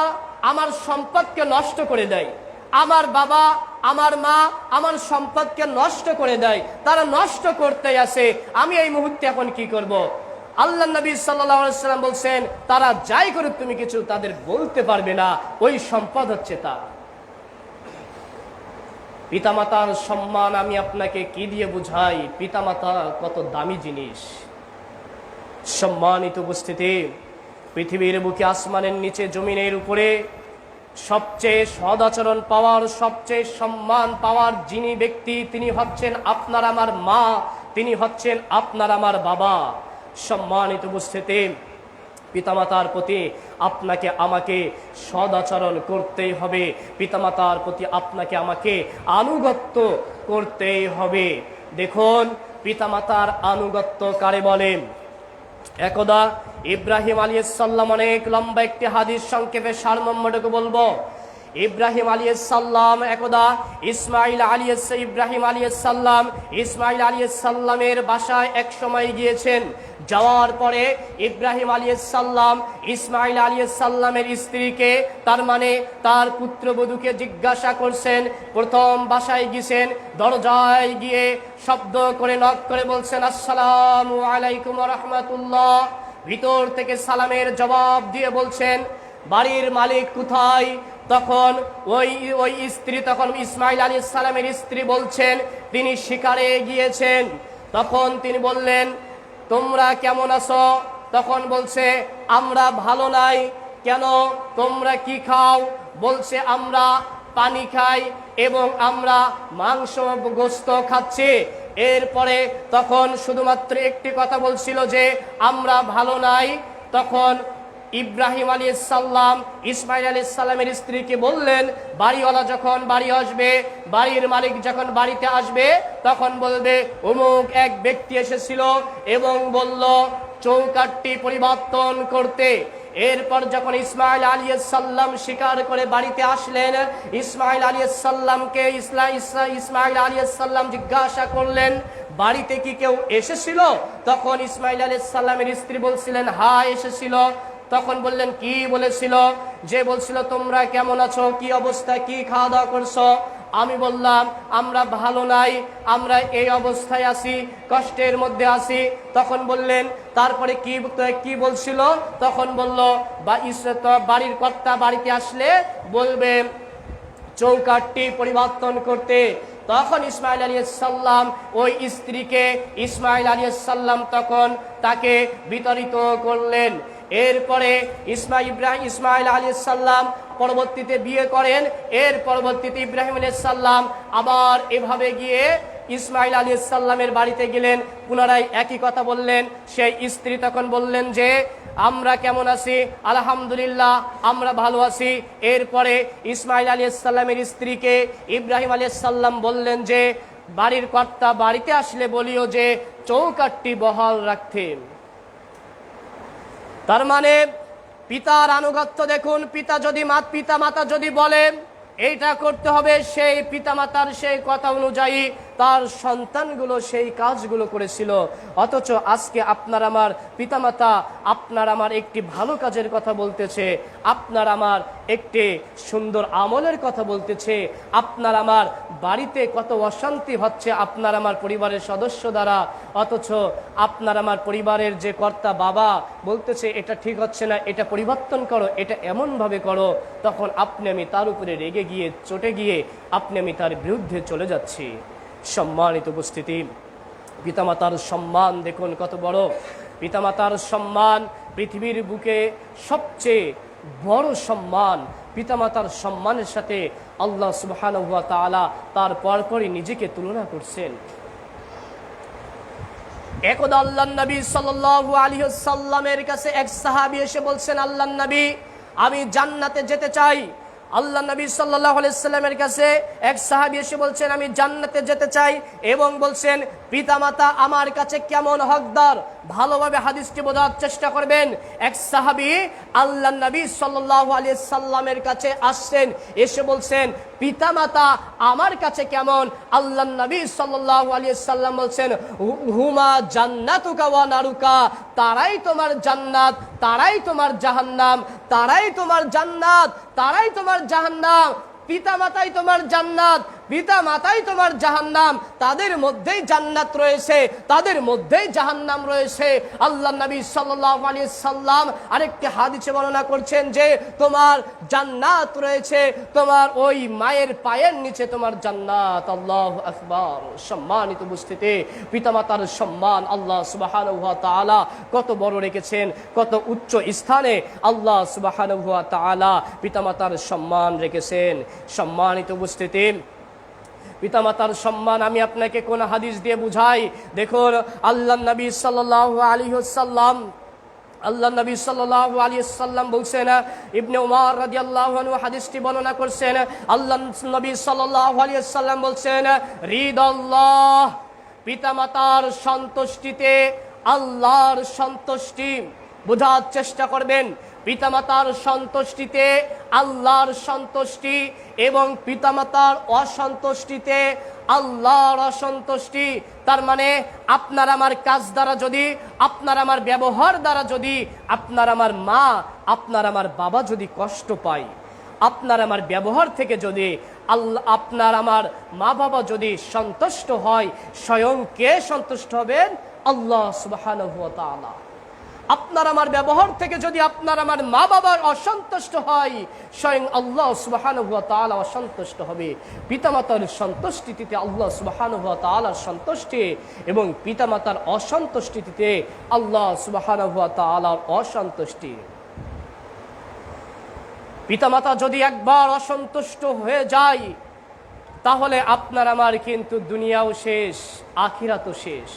আমার সম্পদকে নষ্ট করে দেয়, আমার বাবা আমার মা আমার সম্পদকে নষ্ট করে দেয়, তারা নষ্ট করতে আসে, আমি এই মুহূর্তে এখন কি করব? আল্লাহর নবী সাল্লাল্লাহু আলাইহি ওয়াসাল্লাম বলছেন, তারা যাই করুক তুমি কিছু তাদের বলতে পারবে না, ওই সম্পদ হচ্ছে তার। পিতামাতার সম্মান আমি আপনাকে কি দিয়ে বুঝাই? পিতামাতা কত দামি জিনিস। সম্মানিত উপস্থিতি, পৃথিবীর বুকে, আসমানের নিচে, জমিনের উপরে সবচেয়ে সদাচরণ পাওয়ার, সবচেয়ে সম্মান পাওয়ার যিনি ব্যক্তি, তিনি হচ্ছেন আপনার আমার মা, তিনি হচ্ছেন আপনার আমার বাবা। সম্মানিত উপস্থিতি, পিতামাতার প্রতি আপনাকে আমাকে সদাচরণ করতেই হবে, পিতামাতার প্রতি আপনাকে আমাকে আনুগত্য করতেই হবে। দেখুন, পিতামাতার আনুগত্য কারে বলেন? একদা ইব্রাহিম আলাইহিস সালাম, অনেক লম্বা একটি হাদিস, সংক্ষেপে সারমর্মটুকু বলবো। ইব্রাহিম আলাইহিস সালাম একদা ইসমাইল আলাইহিস সালামের বাসায় এক সময় গিয়েছেন। যাওয়ার পরে ইব্রাহিম আলাইহিস সালাম ইসমাইল আলাইহিস সালামের স্ত্রীকে, তার মানে তার পুত্রবধূকে জিজ্ঞাসা করছেন। প্রথম বাসায় গিয়েছেন, দরজায় গিয়ে শব্দ করে নক করে বলছেন, আসসালামু আলাইকুম ওয়া রাহমাতুল্লাহ। ভিতর থেকে সালামের জবাব দিয়ে বলছেন, বাড়ির মালিক কোথায়? তখন ওই স্ত্রী, তখন ইসমাইল আলাইহিস সালামের স্ত্রী বলছেন, তিনি শিকারে গিয়েছেন। তখন তিনি বললেন, তোমরা কেমন আছো? তখন বলছে, আমরা ভালো নাই। কেন? তোমরা কি খাও? বলছে, আমরা পানি খাই এবং আমরা মাংস গোস্ত খাচ্ছি। এরপরে তখন শুধুমাত্র একটি কথা বলছিল যে আমরা ভালো নাই। তখন ইব্রাহিম আলাইহিস সালাম ইসমাইল আলাইহিস সালামের স্ত্রীকে বললেন, বাড়িওয়ালা যখন বাড়ি আসবে, বাড়ির মালিক যখন বাড়িতে আসবে, তখন বলবে অমুক এক ব্যক্তি এসেছিল এবং বলল চৌকাঠটি পরিবর্তন করতে। এরপর যখন ইসমাইল আলাইহিস সালাম শিকার করে বাড়িতে আসলেন, ইসমাইল আলাইহিস সালামকে ইসমাইল আলাইহিস সালাম জিজ্ঞাসা করলেন, বাড়িতে কি কেউ এসেছিল? তখন ইসমাইল আলাইহিস সালামের স্ত্রী বলছিলেন, হ্যাঁ এসেছিল। তখন বললেন, কি বলেছিল? যে বলছিল তোমরা কেমন আছো, কি অবস্থা, কি খাওয়া দাওয়া করছো? আমি বললাম, আমরা ভালো নাই, আমরা এই অবস্থায় আছি, কষ্টের মধ্যে আছি। তখন বললেন, তারপরে কি বলছিল? তখন বলল, বাড়ির কর্তা বাড়িতে আসলে বলবে চৌকাঠটি পরিবর্তন করতে। তখন ইসমাইল আলাইহিস সালাম ওই স্ত্রীকে, ইসমাইল আলাইহিস সালাম তখন তাকে বিতাড়িত করলেন। এরপরে ইসমাইল আলাইহিস সালাম পরবর্তীতে বিয়ে করেন। এর পরবর্তীতে ইব্রাহিম আলাইহিস সালাম আবার এভাবে গিয়ে ইসমাইল আলাইহিস সালামের বাড়িতে গেলেন, পুনরায় একই কথা বললেন। সেই স্ত্রী তখন বললেন যে আমরা কেমন আছি? আলহামদুলিল্লাহ, আমরা ভালো আছি। এরপরে ইসমাইল আলাইহিস সালামের স্ত্রীকে ইব্রাহিম আলাইহিস সালাম বললেন যে বাড়ির কর্তা বাড়িতে আসলে বলিও যে চৌকাঠটি বহাল রাখতে। তার মানে পিতার আনুগত্য দেখুন, পিতা মাতা যদি বলেন এইটা করতে হবে, সেই পিতামাতার সেই কথা অনুযায়ী তার সন্তানগুলো সেই কাজগুলো করেছিল। অথচ আজকে আপনার আমার পিতামাতা আপনার আমার একটি ভালো কাজের কথা বলতেছে, আপনার আমার একটি সুন্দর আমলের কথা বলতেছে, আপনার আমার বাড়িতে কত অশান্তি হচ্ছে আপনার আমার পরিবারের সদস্য দ্বারা, অথচ আপনার আমার পরিবারের যে কর্তা বাবা বলতেছে এটা ঠিক হচ্ছে না, এটা পরিবর্তন করো, এটা এমনভাবে করো, তখন আপনি আমি তার উপরে রেগে গিয়ে, চটে গিয়ে আপনি আমি তার বিরুদ্ধে চলে যাচ্ছি। সম্মানিত উপস্থিতি, পিতামাতার সম্মান দেখুন কত বড়। পিতামাতার সম্মান পৃথিবীর বুকে সবচেয়ে বড় সম্মান পিতামাতার সম্মানের সাথে আল্লাহ সুবহানাহু ওয়া তাআলা তার পরপরই নিজেকে তুলনা করছেন। একদা আল্লাহর নবী সাল্লাল্লাহু আলাইহি ওয়াসাল্লামের কাছে এক সাহাবী এসে বলছেন, আল্লাহর নবী, আমি জান্নাতে যেতে চাই। আল্লাহ নবী সাল্লাল্লাহু আলাইহি ওয়াসাল্লামের কাছে এক সাহাবী এসে বলছেন, আমি জান্নাতে যেতে চাই, এবং বলছেন পিতামাতা আমার কাছে কেমন হকদার। ভালোভাবে হাদিসটি বোঝার চেষ্টা করবেন। এক সাহাবী আল্লাহ নবী সাল্লাল্লাহু আলাইহি ওয়াসাল্লামের কাছে আসছেন, এসে বলছেন পিতামাতা আমার কাছে কেমন। আল্লাহ নবী সাল্লাল্লাহু আলাইহি ওয়াসাল্লাম বলছেন, হুমা জান্নাতুকা ওয়া নারুকা, তারাই তোমার জান্নাত, তারাই তোমার জাহান্নাম, তারাই তোমার জান্নাত, তারাই তোমার জাহান্নাম। পিতামাতাই তোমার জান্নাত, পিতামাতাই তোমার জাহান্নাম, তাদের মধ্যেই জান্নাত রয়েছে, তাদের মধ্যেই জাহান্নাম রয়েছে। আল্লাহ নবী সাল্লাল্লাহু আলাইহি সাল্লাম আরেকটি হাদিসে বর্ণনা করছেন যে তোমার জান্নাত রয়েছে, তোমার ওই মায়ের পায়ের নিচে তোমার জান্নাত। আল্লাহু আকবার। সম্মানিত উপস্থিতি, পিতামাতার সম্মান আল্লাহ সুবহানাহু ওয়া তাআলা কত বড় রেখেছেন, কত উচ্চ স্থানে আল্লাহ সুবহানাহু ওয়া তাআলা পিতামাতার সম্মান রেখেছেন। সম্মানিত উপস্থিতি, পিতামাতার সম্মান আমি আপনাকে কোন হাদিস দিয়ে বুঝাই? দেখুন, আল্লাহ নবী সাল্লাল্লাহু আলাইহি ওয়াসাল্লাম বলছেন, ইবনে উমর রাদিয়াল্লাহু আনহু হাদিসটি বর্ণনা করছেন, আল্লাহ নবী সাল্লাল্লাহু আলাইহি ওয়াসাল্লাম বলছেন, রিদাল্লাহ, পিতামাতার সন্তুষ্টিতে আল্লাহর সন্তুষ্টি। বোঝার চেষ্টা করবেন, পিতামাতার সন্তুষ্টিতে আল্লাহর সন্তুষ্টি এবং পিতামাতার অসন্তুষ্টিতে আল্লাহর অসন্তুষ্টি। তার মানে আপনার আমার কাজ দ্বারা যদি, আপনার আমার ব্যবহার দ্বারা যদি আপনার আমার মা, আপনার আমার বাবা যদি কষ্ট পায়, আপনার আমার ব্যবহার থেকে যদি আল্লাহ, আপনার আমার মা বাবা যদি সন্তুষ্ট হয়, স্বয়ং কে সন্তুষ্ট হবেন? আল্লাহ সুবহানাহু ওয়া তাআলা। আপনার আমার ব্যবহার থেকে যদি আপনার আমার মা বাবার অসন্তুষ্ট হয়, স্বয়ং আল্লাহ সুবহানাহু ওয়া তাআলা অসন্তুষ্ট হবে। পিতামাতার সন্তুষ্টিতে আল্লাহ সুবহানাহু ওয়া তাআলার সন্তুষ্টি এবং পিতামাতার অসন্তুষ্টিতে আল্লাহ সুবহানাহু ওয়া তাআলার অসন্তুষ্টি। পিতামাতা যদি একবার অসন্তুষ্ট হয়ে যায়, তাহলে আপনার আমার কিন্তু দুনিয়াও শেষ, আখিরাতও শেষ।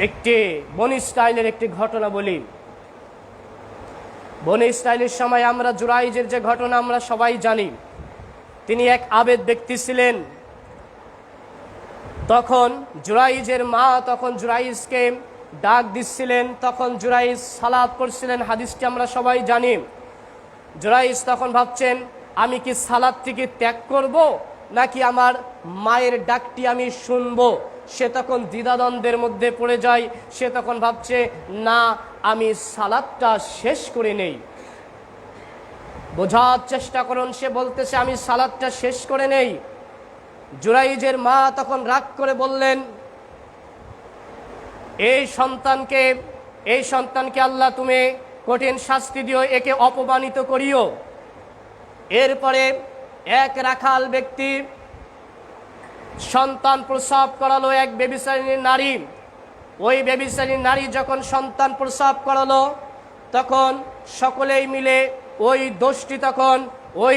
একটি বনি ইসরাইলের একটি ঘটনা বলি। বনি ইসরাইলের সময় আমরা জুরাইজের যে ঘটনা আমরা সবাই জানি, তিনি এক আবেদ ব্যক্তি ছিলেন। তখন জুরাইজের মা তখন জুরাইজকে ডাক দিচ্ছিলেন, তখন জুরাইজ সালাত করছিলেন, হাদিসটি আমরা সবাই জানি। জুরাইজ তখন ভাবছেন, আমি কি সালাতটিকে ত্যাগ করব নাকি আমার মায়ের ডাকটি আমি শুনবো? সে তখন দ্বিধাদ্বন্দ্বের মধ্যে পড়ে যায়। সে তখন ভাবছে, না, আমি সালাতটা শেষ করে নেই। বোঝার চেষ্টা করুন, সে বলতেছে আমি সালাতটা শেষ করে নেই। জুরাইজের মা তখন রাগ করে বললেন, এই সন্তানকে আল্লাহ তুমি কঠিন শাস্তি দিও, একে অপমানিত করিও। এরপরে এক রাখাল ব্যক্তি সন্তান প্রসব করালো, এক ব্যভিচারিণী নারী। ওই ব্যভিচারিণী নারী যখন সন্তান প্রসব করালো, তখন সকলেই মিলে ওই দোষটি তখন ওই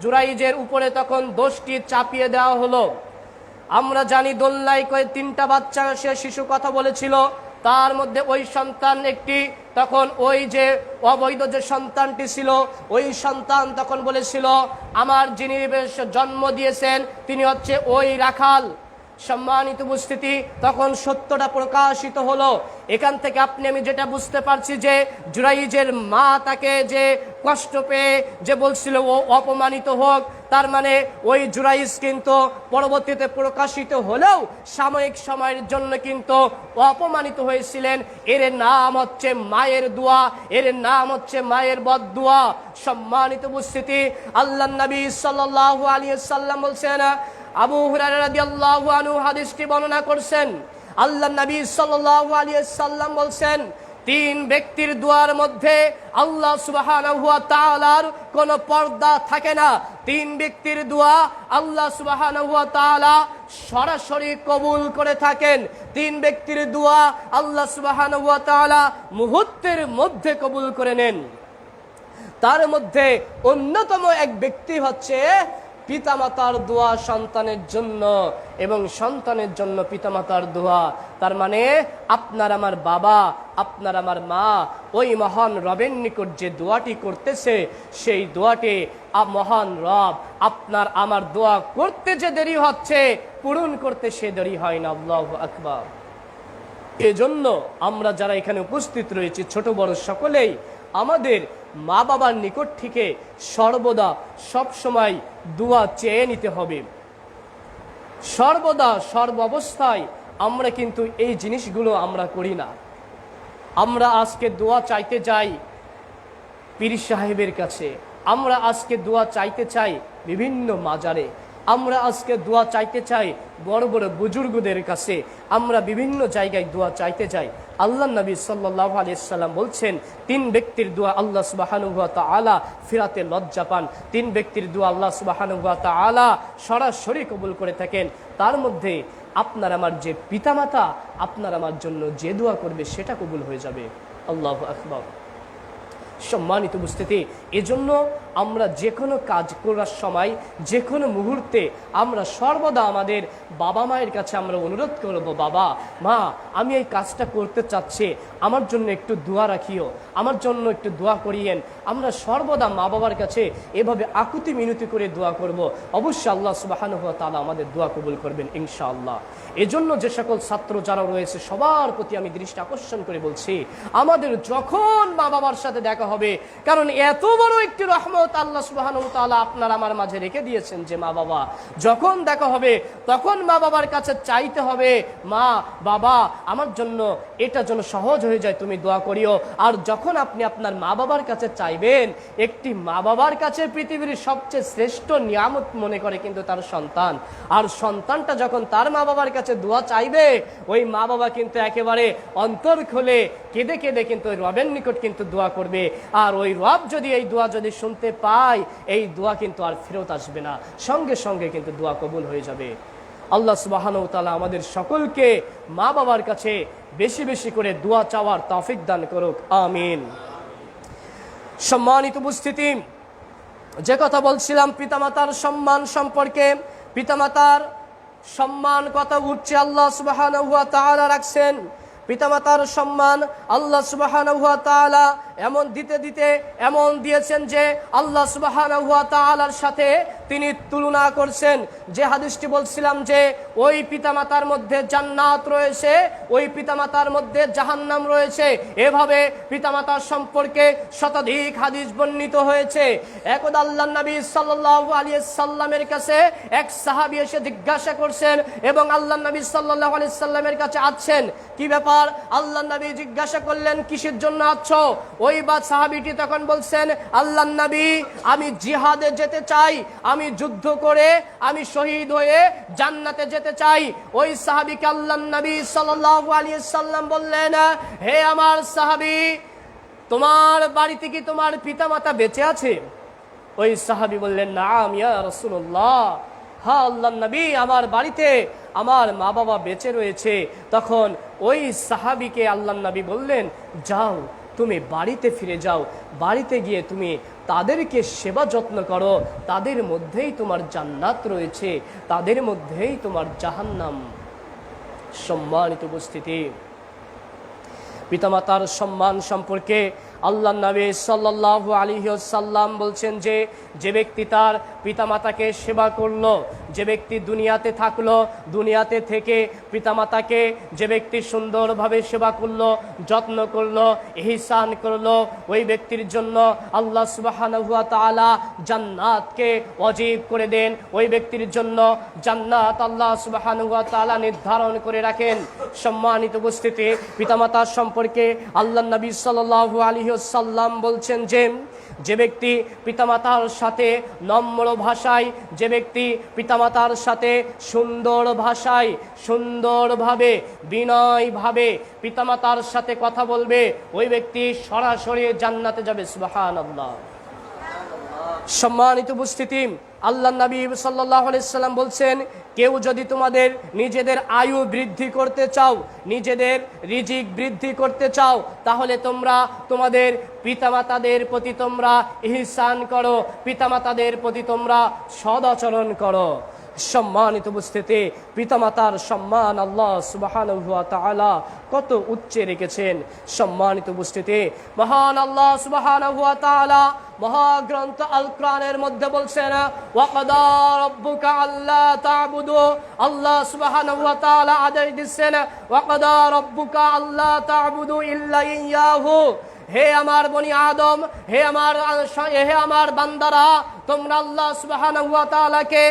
জুরাইজের উপরে তখন দোষটি চাপিয়ে দেওয়া হলো। আমরা জানি দোলনায় কয়ে 3টা বাচ্চা সে শিশু কথা বলেছিল, তার মধ্যে ওই সন্তান একটি। তখন ওই যে অবৈধ যে সন্তানটি ছিল, ওই সন্তান তখন বলেছিল, আমার যিনি জন্ম দিয়েছেন তিনি হচ্ছে ওই রাখাল। সম্মানিত উপস্থিতি, তখন সত্যটা প্রকাশিত হলো। এখান থেকে আপনি আমি যেটা বুঝতে পারছি যে জুরাইজের মা তাকে যে কষ্ট পেয়ে যে বলছিল ও অপমানিত হোক, তার মানে ওই জুরাইজ কিন্তু পরবর্তীতে প্রকাশিত হলেও সাময়িক সময়ের জন্য কিন্তু অপমানিত হয়েছিলেন। এর নাম হচ্ছে মায়ের দোয়া, এর নাম হচ্ছে মায়ের বদদুয়া। সম্মানিত উপস্থিতি, আল্লাহর নবী সাল্লাল্লাহু আলাইহি সাল্লাম বলছেন, আবু হুরায়রা রাদিয়াল্লাহু আনহু হাদিসটি বর্ণনা করছেন, আল্লাহর নবী সাল্লাল্লাহু আলাইহি সাল্লাম বলছেন, তিন ব্যক্তির দোয়ার মধ্যে আল্লাহ সুবহানাহু ওয়া তাআলার কোনো পর্দা থাকে না। তিন ব্যক্তির দোয়া আল্লাহ সুবহানাহু ওয়া তাআলা সরাসরি কবুল করে থাকেন। তিন ব্যক্তির দোয়া আল্লাহ সুবহানাহু ওয়া তাআলা মুহূর্তের মধ্যে কবুল করে নেন। তার মধ্যে অন্যতম এক ব্যক্তি হচ্ছে পিতামাতার দোয়া সন্তানের জন্য, এবং সন্তানের জন্য পিতামাতার দোয়া। তার মানে আপনার আমার বাবা, আপনার আমার মা ওই মহান রবের নিকট যে দোয়াটি করতেছে, সেই দোয়াটি মহান রব আপনার আমার দোয়া করতে যে দেরি হচ্ছে, পূরণ করতে সে দেরি হয় না। আল্লাহু আকবার। এজন্য আমরা যারা এখানে উপস্থিত রয়েছি, ছোট বড় সকলেই আমাদের মা বাবার নিকট থেকে সর্বদা সব সময় দোয়া চেয়ে নিতে হবে। সর্বদা সর্ব অবস্থায় আমরা কিন্তু এই জিনিসগুলো আমরা করি না। আমরা আজকে দোয়া চাইতে যাই পীর সাহেবের কাছে, আমরা আজকে দোয়া চাইতে চাই বিভিন্ন মাজারে, আমরা আজকে দোয়া চাইতে চাই বড় বড় বুজুর্গদের কাছে, আমরা বিভিন্ন জায়গায় দোয়া চাইতে যাই। আল্লাহ নবী সাল্লাল্লাহু আলাইহি সাল্লাম বলছেন, তিন ব্যক্তির দোয়া আল্লাহ সুবহানাহু ওয়া তাআলা ফিরাতে লজ্জা পান। তিন ব্যক্তির দোয়া আল্লাহ সুবহানাহু ওয়া তাআলা সরাসরি কবুল করে থাকেন। তার মধ্যে আপনার আমার যে পিতামাতা আপনার আমার জন্য যে দোয়া করবে সেটা কবুল হয়ে যাবে। আল্লাহু আকবার। সম্মানিত উপস্থিতি, এজন্য আমরা যে কোনো কাজ করার সময়, যে কোনো মুহূর্তে আমরা সর্বদা আমাদের বাবা মায়ের কাছে আমরা অনুরোধ করব, বাবা মা আমি এই কাজটা করতে চাচ্ছি, আমার জন্য একটু দোয়া রাখিও, আমার জন্য একটু দোয়া করিয়েন। আমরা সর্বদা মা বাবার কাছে এভাবে আকুতি মিনতি করে দোয়া করব। অবশ্যই আল্লাহ সুবহানাহু ওয়া তাআলা আমাদের দোয়া কবুল করবেন ইনশাআল্লাহ। এজন্য যে সকল ছাত্র যারা রয়েছে সবার প্রতি আমি দৃষ্টি আকর্ষণ করে বলছি, আমাদের যখন মা বাবার সাথে দেখা হবে, কারণ এত বড় একটি রহমত আল্লাহ সুবহানাহু ওয়া তাআলা আপনার আমার মাঝে রেখে দিয়েছেন যে মা বাবা, যখন দেখা হবে তখন মা বাবার কাছে চাইতে হবে, মা বাবা আমার জন্য এটা যেন সহজ হয়ে যায়, তুমি দোয়া করিও। আর যখন আপনি আপনার মা বাবার কাছে চাইবেন, একটি মা বাবার কাছে পৃথিবীর সবচেয়ে শ্রেষ্ঠ নিয়ামত মনে করে কিন্তু তার সন্তান। আর সন্তানটা যখন তার মা বাবার কাছে দোয়া চাইবে, ওই মা বাবা কিন্তু একেবারে অন্তর খুলে কেঁদে কেঁদে কিন্তু ওই রবের নিকট কিন্তু দোয়া করবে। আর ওই রব যদি এই দোয়া যদি শুনতে পায়, এই দোয়া কিন্তু আর ফেরত আসবে না, সঙ্গে সঙ্গে কিন্তু দোয়া কবুল হয়ে যাবে। আল্লাহ সুবহানাহু ওয়া তাআলা আমাদের সকলকে মা বাবার কাছে বেশি বেশি করে দোয়া চাওয়ার তৌফিক দান করুক, আমিন। সম্মানিত উপস্থিতি, যে কথা বলছিলাম পিতামাতার সম্মান সম্পর্কে, পিতামাতার সম্মান কথা উঠছে আল্লাহ সুবহানাহু ওয়া তাআলা রাখছেন। পিতামাতার সম্মান আল্লাহ সুবহানাহু ওয়া তাআলা এমন দিতে দিতে এমন দিয়েছেন যে আল্লাহ সুবহানাহু ওয়া তাআলার সাথে তিনি তুলনা করছেন। যে হাদিসটি বলছিলাম যে ওই পিতামাতার মধ্যে জান্নাত রয়েছে, ওই পিতামাতার মধ্যে জাহান্নাম রয়েছে, এভাবে পিতামাতার সম্পর্কে শতাধিক হাদিস বর্ণিত হয়েছে। একদা আল্লাহর নবী সাল্লাল্লাহু আলাইহি সাল্লামের কাছে এক সাহাবী এসে জিজ্ঞাসা করছেন এবং আল্লাহর নবী সাল্লাল্লাহু আলাইহি সাল্লামের কাছে আসছেন, কি ব্যাপার? আল্লাহর নবী জিজ্ঞাসা করলেন, কিসের জন্য আছো? ওই বা সাহাবীটি তখন বলছেন, আল্লাহর নবী আমি জিহাদে যেতে চাই, আমি যুদ্ধ করে আমি শহীদ হয়ে জান্নাতে যেতে চাই। ওই সাহাবীকে আল্লাহর নবী সাল্লাল্লাহু আলাইহি সাল্লাম বললেন, হে আমার সাহাবী, তোমার বাড়িতে কি তোমার পিতামাতা বেঁচে আছে? ওই সাহাবী বললেন, নাম ইয়া রাসূলুল্লাহ, হ্যাঁ আল্লাহর নবী আমার বাড়িতে আমার মা বাবা বেঁচে রয়েছে। তখন ওই সাহাবীকে আল্লাহর নবী বললেন, যাও তুমি বাড়িতে ফিরে যাও, বাড়িতে গিয়ে তুমি তাদেরকে সেবা যত্ন করো, তাদের মধ্যেই তোমার জান্নাত রয়েছে, তাদের মধ্যেই তোমার জাহান্নাম। সম্মানিত উপস্থিতি, পিতামাতার সম্মান সম্পর্কে আল্লাহর নবী সাল্লাল্লাহু আলাইহি ওয়াসাল্লাম বলছেন যে যে ব্যক্তি তার পিতামাতাকে সেবা করলো, যে ব্যক্তি দুনিয়াতে থাকলো, দুনিয়াতে থেকে পিতামাতাকে যে ব্যক্তি সুন্দরভাবে সেবা করলো, যত্ন করলো, ইহসান করলো, ওই ব্যক্তির জন্য আল্লাহ সুবহানাহু ওয়া তাআলা জান্নাতকে ওয়াজিব করে দেন। ওই ব্যক্তির জন্য জান্নাত আল্লাহ সুবহানাহু ওয়া তাআলা নির্ধারণ করে রাখেন। সম্মানিত উপস্থিতি, পিতামাতার সম্পর্কে আল্লাহর নবী সাল্লাল্লাহু আলাইহি ওয়াসাল্লাম বলছেন যে যে ব্যক্তি পিতামাতার সাথে নম্র ভাষায়, যে ব্যক্তি পিতামাতার সাথে সুন্দর ভাষায়, সুন্দরভাবে, বিনয়ভাবে পিতামাতার সাথে কথা বলবে, ওই ব্যক্তি সরাসরি জান্নাতে যাবে। সুবহানাল্লাহ। সম্মানিত উপস্থিতি, আল্লাহ নবী সাল্লাল্লাহু আলাইহি সাল্লাম বলছেন, কেউ যদি তোমাদের নিজেদের আয়ু বৃদ্ধি করতে চাও, নিজেদের রিজিক বৃদ্ধি করতে চাও, তাহলে তোমরা তোমাদের পিতামাতাদের প্রতি তোমরা ইহসান করো, পিতামাতাদের প্রতি তোমরা সদাচরণ করো। সম্মানিত উপস্থিতি, পিতামাতার সম্মান আল্লাহ সুবহানাহু ওয়া তাআলা কত উচ্চে রেখেছেন। সম্মানিত উপস্থিতি, মহান আল্লাহ সুবহানাহু ওয়া তাআলা মহাগ্রন্থ আল কোরআনের মধ্যে বলছেন, ওয়া কাদা রাব্বুকা আল্লা তা'বুদু, আল্লাহ সুবহানাহু ওয়া তাআলা আদেশ দিচ্ছেন, ওয়া কাদা রাব্বুকা আল্লা তা'বুদু ইল্লা ইয়াহু, হে আমার বনি আদম, হে আমার বান্দারা, তোমরা আল্লাহ সুবহানাহু ওয়া তাআলাকে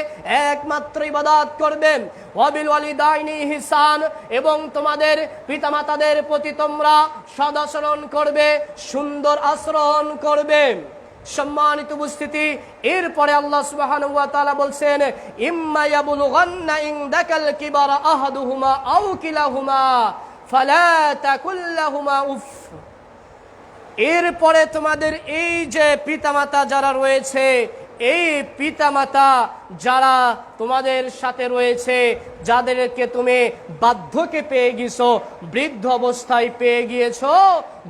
একমাত্র ইবাদত করবে। ওয়াবিল ওয়ালিদাইনি ইহসান, এবং তোমাদের পিতামাতাদের প্রতি তোমরা সদাচরণ করবে, সুন্দর আচরণ করবে। সম্মানিত উপস্থিতি, এরপরে আল্লাহ সুবহানাহু ওয়া তাআলা বলছেন, ইম্মা ইয়াবলুগান্না ইনদাকাল কিবারা আহাদুহুমা আও কিলাহুমা ফালা তাকুল লাহুমা উফ। এরপরে তোমাদের এই যে পিতামাতা যারা রয়েছে, এই পিতামাতা যারা তোমাদের সাথে রয়েছে, যাদেরকে তুমি বার্ধক্যে পেয়ে গিয়েছো, বৃদ্ধ অবস্থায় পেয়ে গিয়েছো,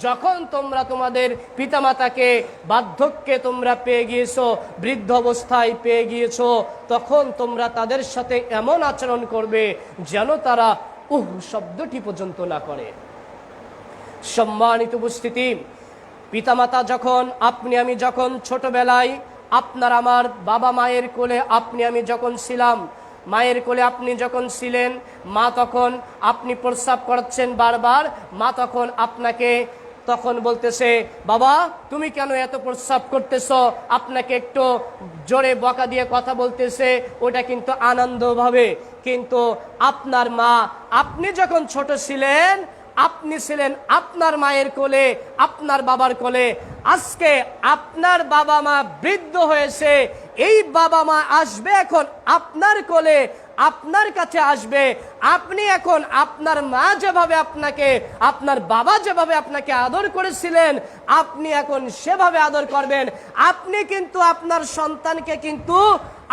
যখন তোমরা তোমাদের পিতামাতাকে বার্ধক্যে তোমরা পেয়ে গিয়েছো, বৃদ্ধ অবস্থায় পেয়ে গিয়েছো, তখন তোমরা তাদের সাথে এমন আচরণ করবে যেন তারা শব্দটি পর্যন্ত না করে। সম্মানিত উপস্থিতি, পিতামাতা যখন আপনি আমি যখন ছোটবেলায় আপনার আমার বাবা মায়ের কোলে আপনি আমি যখন ছিলাম, মায়ের কোলে আপনি যখন ছিলেন, মা তখন আপনি প্রস্রাব করছেন বারবার, মা তখন আপনাকে তখন বলতেছে, বাবা তুমি কেন এত প্রস্রাব করতেছো, আপনাকে একটু জোরে বকা দিয়ে কথা বলতেছে, ওটা কিন্তু আনন্দভাবে। কিন্তু আপনার মা, আপনি যখন ছোট ছিলেন, আপনি ছিলেন আপনার মায়ের কোলে, আপনার বাবার কোলে। আজকে আপনার বাবা মা বৃদ্ধ হয়েছে, এই বাবা মা আসবে এখন আপনার কোলে, আপনার কাছে আসবে। আপনি এখন আপনার মা যেভাবে আপনাকে, আপনার বাবা যেভাবে আপনাকে আদর করেছিলেন, আপনি এখন সেভাবে আদর করবেন। আপনি কিন্তু আপনার সন্তানকে কিন্তু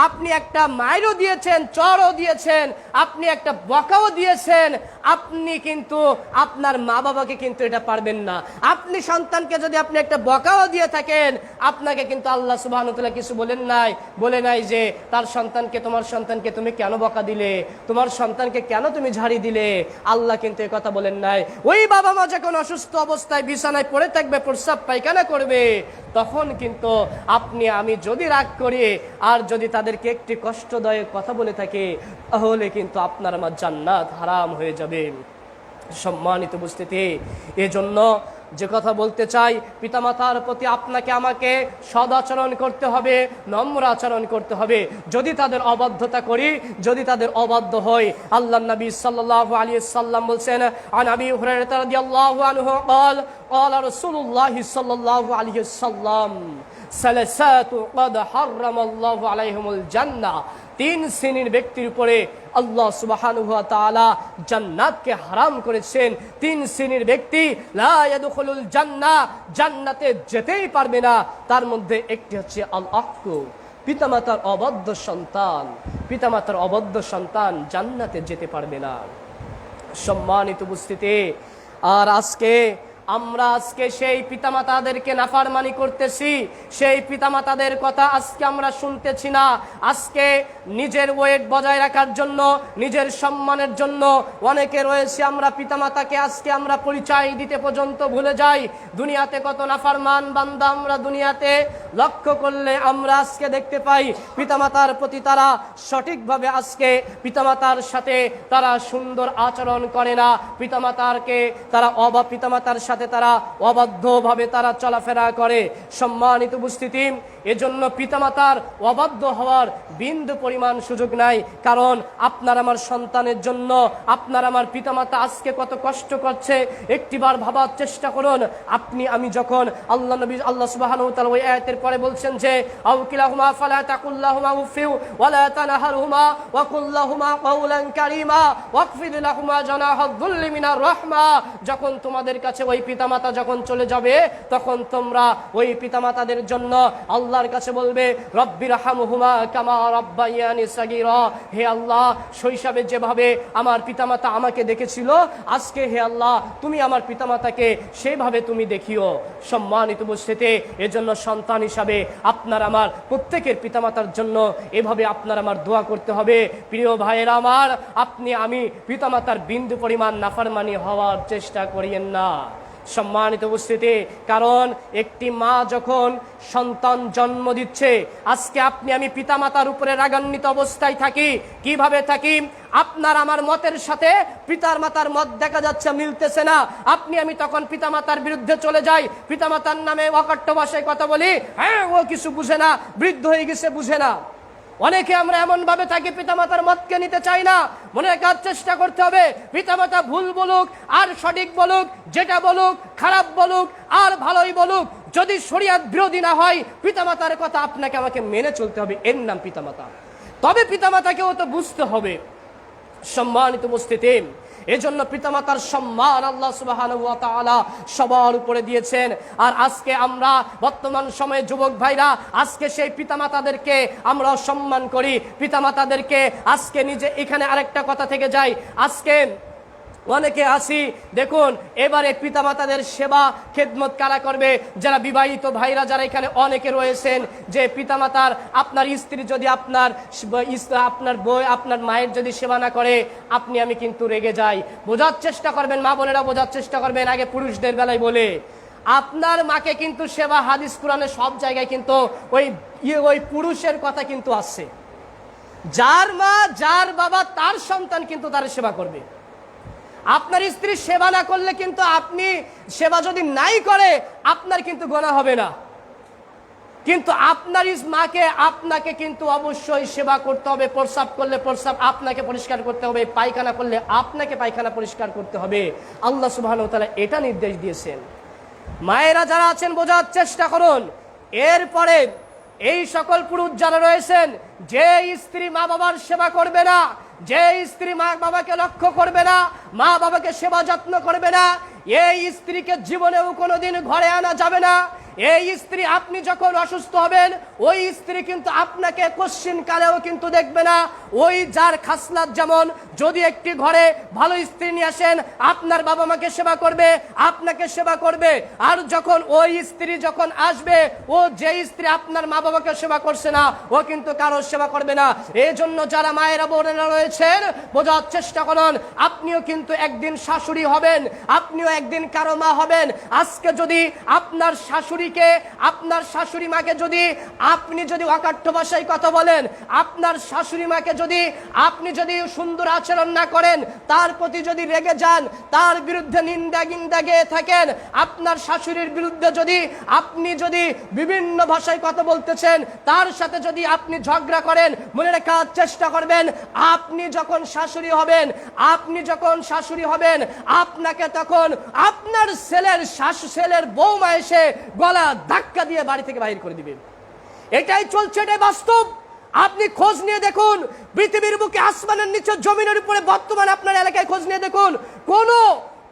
আপনি একটা মাইরও দিয়েছেন, চড়ও দিয়েছেন, আপনি একটা বকাও দিয়েছেন। আপনি কিন্তু আপনার মা বাবাকে কিন্তু এটা পারবেন না। আপনি সন্তানকে যদি আপনি একটা বকাও দিয়ে থাকেন, আপনাকে কিন্তু আল্লাহ সুবহানাহু ওয়া তাআলা কিছু বলে নাই যে তার সন্তানকে, তোমার সন্তানকে তুমি কেন বকা দিলে, তোমার সন্তানকে কেন তুমি ঝাড়ি দিলে। আল্লাহ কিন্তু এই কথা বলেন নাই। ওই বাবা মা যখন অসুস্থ অবস্থায় বিছানায় পড়ে থাকবে, প্রস্রাব পায়খানা করবে, তখন কিন্তু আপনি আমি যদি রাগ করি আর যদি তাদেরকে একটি কষ্টদায়ক কথা বলে থাকে, তাহলে কিন্তু আপনার আমার জান্নাত হারাম হয়ে যাবে। সম্মানিত উপস্থিতি, এজন্য যে কথা বলতে চাই, পিতামাতার প্রতি আপনাকে আমাকে সদাচরণ করতে হবে, নম্র আচরণ করতে হবে। যদি তাদের অবাধ্যতা করি, যদি তাদের অবাধ্য হই, আল্লাহর নবী সাল্লাল্লাহু আলাইহি সাল্লাম বলছেন, আন আবি হুরায়রা রাদিয়াল্লাহু আনহু قال قال رسول الله صلى الله عليه وسلم ثلاثه قد حرم الله عليهم الجنه, তিন শ্রেণীর ব্যক্তির উপরে আল্লাহ সুবহানাহু ওয়া তাআলা জান্নাতকে হারাম করেছেন। তিন শ্রেণীর ব্যক্তি লা ইয়াদখুলুল জান্নাহ, জান্নাতে যেতেই পারবে না। তার মধ্যে একটি হচ্ছে আল আক্কু, পিতামাতার অবাধ্য সন্তান। পিতামাতার অবাধ্য সন্তান জান্নাতে যেতে পারবে না। সম্মানিত উপস্থিতি, আর আমরা আজকে সেই পিতামাতাদেরকে নাফরমানি করতেছি, সেই পিতামাতাদের কথা আজকে আমরা শুনতেছি না। আজকে নিজের ওয়েট বজায় রাখার জন্য, নিজের সম্মানের জন্য অনেকে রয়েছে, আমরা পিতামাতাকে আজকে আমরা পরিচয় দিতে পর্যন্ত ভুলে যাই। দুনিয়াতে কত নাফরমান বান্দা আমরা দুনিয়াতে লক্ষ্য করলে আমরা আজকে দেখতে পাই, পিতামাতার প্রতি তারা সঠিকভাবে আজকে পিতামাতার সাথে তারা সুন্দর আচরণ করে না, পিতামাতার সাথে তারা অবাধ্যভাবে তারা চলাফেরা করে। সম্মানিত উপস্থিতি, এজন্য পিতামাতার অবাধ্য হওয়ার বিন্দু পরিমাণ সুযোগ নাই। কারণ আপনার আমার সন্তানের জন্য আপনার আমার পিতামাতা আজকে কত কষ্ট করছে একটিবার ভাবার চেষ্টা করুন। আপনি আমি যখন আল্লাহ সুবহানাহু ওয়া তাআলা ওই আয়াতের পরে বলছেন যে আউকিলাহুমা ফালা তাকুল্লাহুমা উফিউ ওয়ালা তানহারহুমা ওয়া কুল্লাহুমা কাওলান কারীমা ওয়াকফিদ লাহুমা জানাহাদ যুল্লি মিনার রাহমা। যখন তোমাদের কাছে ওই পিতামাতা যখন চলে যাবে তখন তোমরা ওই পিতামাতাদের জন্য আল্লাহর কাছে বলবে রব্বিরহামহুমা কামা রাব্বায়ানি সাগীরা। হে আল্লাহ, শৈশবে যেভাবে আমার পিতামাতা আমাকে দেখেছিল, আজকে হে আল্লাহ তুমি আমার পিতামাতাকে সেইভাবে তুমি দেখিও। সম্মানিত উপস্থিতি, এজন্য সন্তান হিসাবে আপনার আমার প্রত্যেকের পিতামাতার জন্য এভাবে আপনার আমার দোয়া করতে হবে। প্রিয় ভাইয়েরা আমার, আপনি আমি পিতামাতার বিন্দু পরিমাণ নাফরমানি হওয়ার চেষ্টা করিয়েন না। সম্মানিত উপস্থিতি, কারণ একটি মা যখন সন্তান জন্ম দিচ্ছে, আজকে আপনি আমি পিতামাতার উপরে রাগান্বিত অবস্থায় থাকি। কিভাবে থাকি? আপনার আমার মতের সাথে পিতার মাতার মত দেখা যাচ্ছে মিলতেছে না, আপনি আমি তখন পিতামাতার বিরুদ্ধে চলে যাই, পিতামাতার নামে অকট্য ভাষায় কথা বলি। হ্যাঁ, ও কিছু বুঝে না, বৃদ্ধ হয়ে গেছে, বুঝে না। অনেকে আমরা এমন ভাবে থাকি পিতামাতার মতকে নিতে চাই না। মনে রাখার চেষ্টা করতে হবে, পিতামাতা ভুল বলুক আর সঠিক বলুক, যেটা বলুক, খারাপ বলুক আর ভালোই বলুক, যদি শরীয়ত বিরোধী না হয় পিতামাতার কথা আপনাকে আমাকে মেনে চলতে হবে। এর নাম পিতামাতা। তবে পিতামাতাকেও তো বুঝতে হবে। সম্মানিত উপস্থিতি, এজন্য পিতামাতার সম্মান আল্লাহ সুবহানাহু ওয়া তাআলা সবার উপরে দিয়েছেন। আর আজকে আমরা বর্তমান সময়ে যুবক ভাইরা আজকে সেই পিতামাতাদেরকে আমরা সম্মান করি। পিতামাতাদেরকে আজকে নিজে এখানে আরেকটা কথা থেকে যায়, আজকে অনেকে আসি দেখুন, এবারে পিতামাতাদের সেবা খেদমত কারা করবে? যারা বিবাহিত ভাইরা যারা এখানে অনেকে রয়েছেন, যে পিতামাতার আপনার স্ত্রী যদি আপনার বই আপনার মায়ের যদি সেবা না করে, আপনি আমি কিন্তু রেগে যাই। বোঝার চেষ্টা করবেন, মা বোনেরা বোঝার চেষ্টা করবেন। আগে পুরুষদের বেলায় বলে, আপনার মাকে কিন্তু সেবা, হাদিস কোরআনে সব জায়গায় কিন্তু ওই পুরুষের কথা কিন্তু আসছে। যার মা যার বাবা তার সন্তান কিন্তু তার সেবা করবে। আপনার স্ত্রী সেবা না করলে কিন্তু, আপনি সেবা যদি নাই করে আপনার কিন্তু গুনাহ হবে না, কিন্তু আপনার মাকে আপনাকে কিন্তু অবশ্যই সেবা করতে হবে। প্রস্রাব করলে প্রস্রাব আপনাকে পরিষ্কার করতে হবে, পায়খানা করলে আপনাকে পায়খানা পরিষ্কার করতে হবে। আল্লাহ সুবহানাহু ওয়া তাআলা এটা নির্দেশ দিয়েছেন। মায়েরা যারা আছেন বোঝার চেষ্টা করুন। এরপরে এই সকল পুরুষ যারা রয়েছেন, যে স্ত্রী মা বাবার সেবা করবে না, যে স্ত্রী মা বাবাকে লক্ষ্য করবে না, মা বাবাকে সেবা যত্ন করবে না, এই স্ত্রীকে জীবনেও কোনোদিন ঘরে আনা যাবে না। এই স্ত্রী আপনি যখন অসুস্থ হবেন, ওই স্ত্রী কিন্তু আপনাকে কোশ্চিন কালেও কিন্তু দেখবে না। ওই যার খাসলাত যেমন, যদি একটি ঘরে ভালো স্ত্রী নিয়ে আসেন, আপনার বাবা মাকে সেবা করবে, আপনাকে সেবা করবে। আর যখন ওই স্ত্রী যখন আসবে, ও যে স্ত্রী আপনার মা বাবাকে সেবা করছে না, ও কিন্তু কারোর সেবা করবে না। এই জন্য যারা মায়েরা বোনেরা রয়েছেন, বোঝার চেষ্টা করুন, আপনিও কিন্তু একদিন শাশুড়ি হবেন, আপনিও একদিন কারো মা হবেন। আজকে যদি আপনার আপনার শাশুড়ি মাকে যদি আপনি যদি অকাঠ্য ভাষায় কথা বলেন, আপনার শাশুড়ি মাকে আপনি যদি সুন্দর আচরণ না করেন, তার প্রতি যদি রেগে যান, তার বিরুদ্ধে নিন্দা গেয়ে থাকেন, আপনার শাশুড়ির বিরুদ্ধে আপনি যদি বিভিন্ন ভাষায় কথা বলতেছেন, তার সাথে যদি আপনি ঝগড়া করেন, মনে রাখার চেষ্টা করবেন, আপনি যখন শাশুড়ি হবেন, আপনাকে তখন আপনার ছেলের বৌমা এসে গলা ধাক্কা দিয়ে বাড়ি থেকে বাইর করে দিবেন। এটাই চলছে, এটাই বাস্তব। আপনি খোঁজ নিয়ে দেখুন, পৃথিবীর বুকে আসমানের নিচে জমিনের উপরে বর্তমান আপনার এলাকায় খোঁজ নিয়ে দেখুন,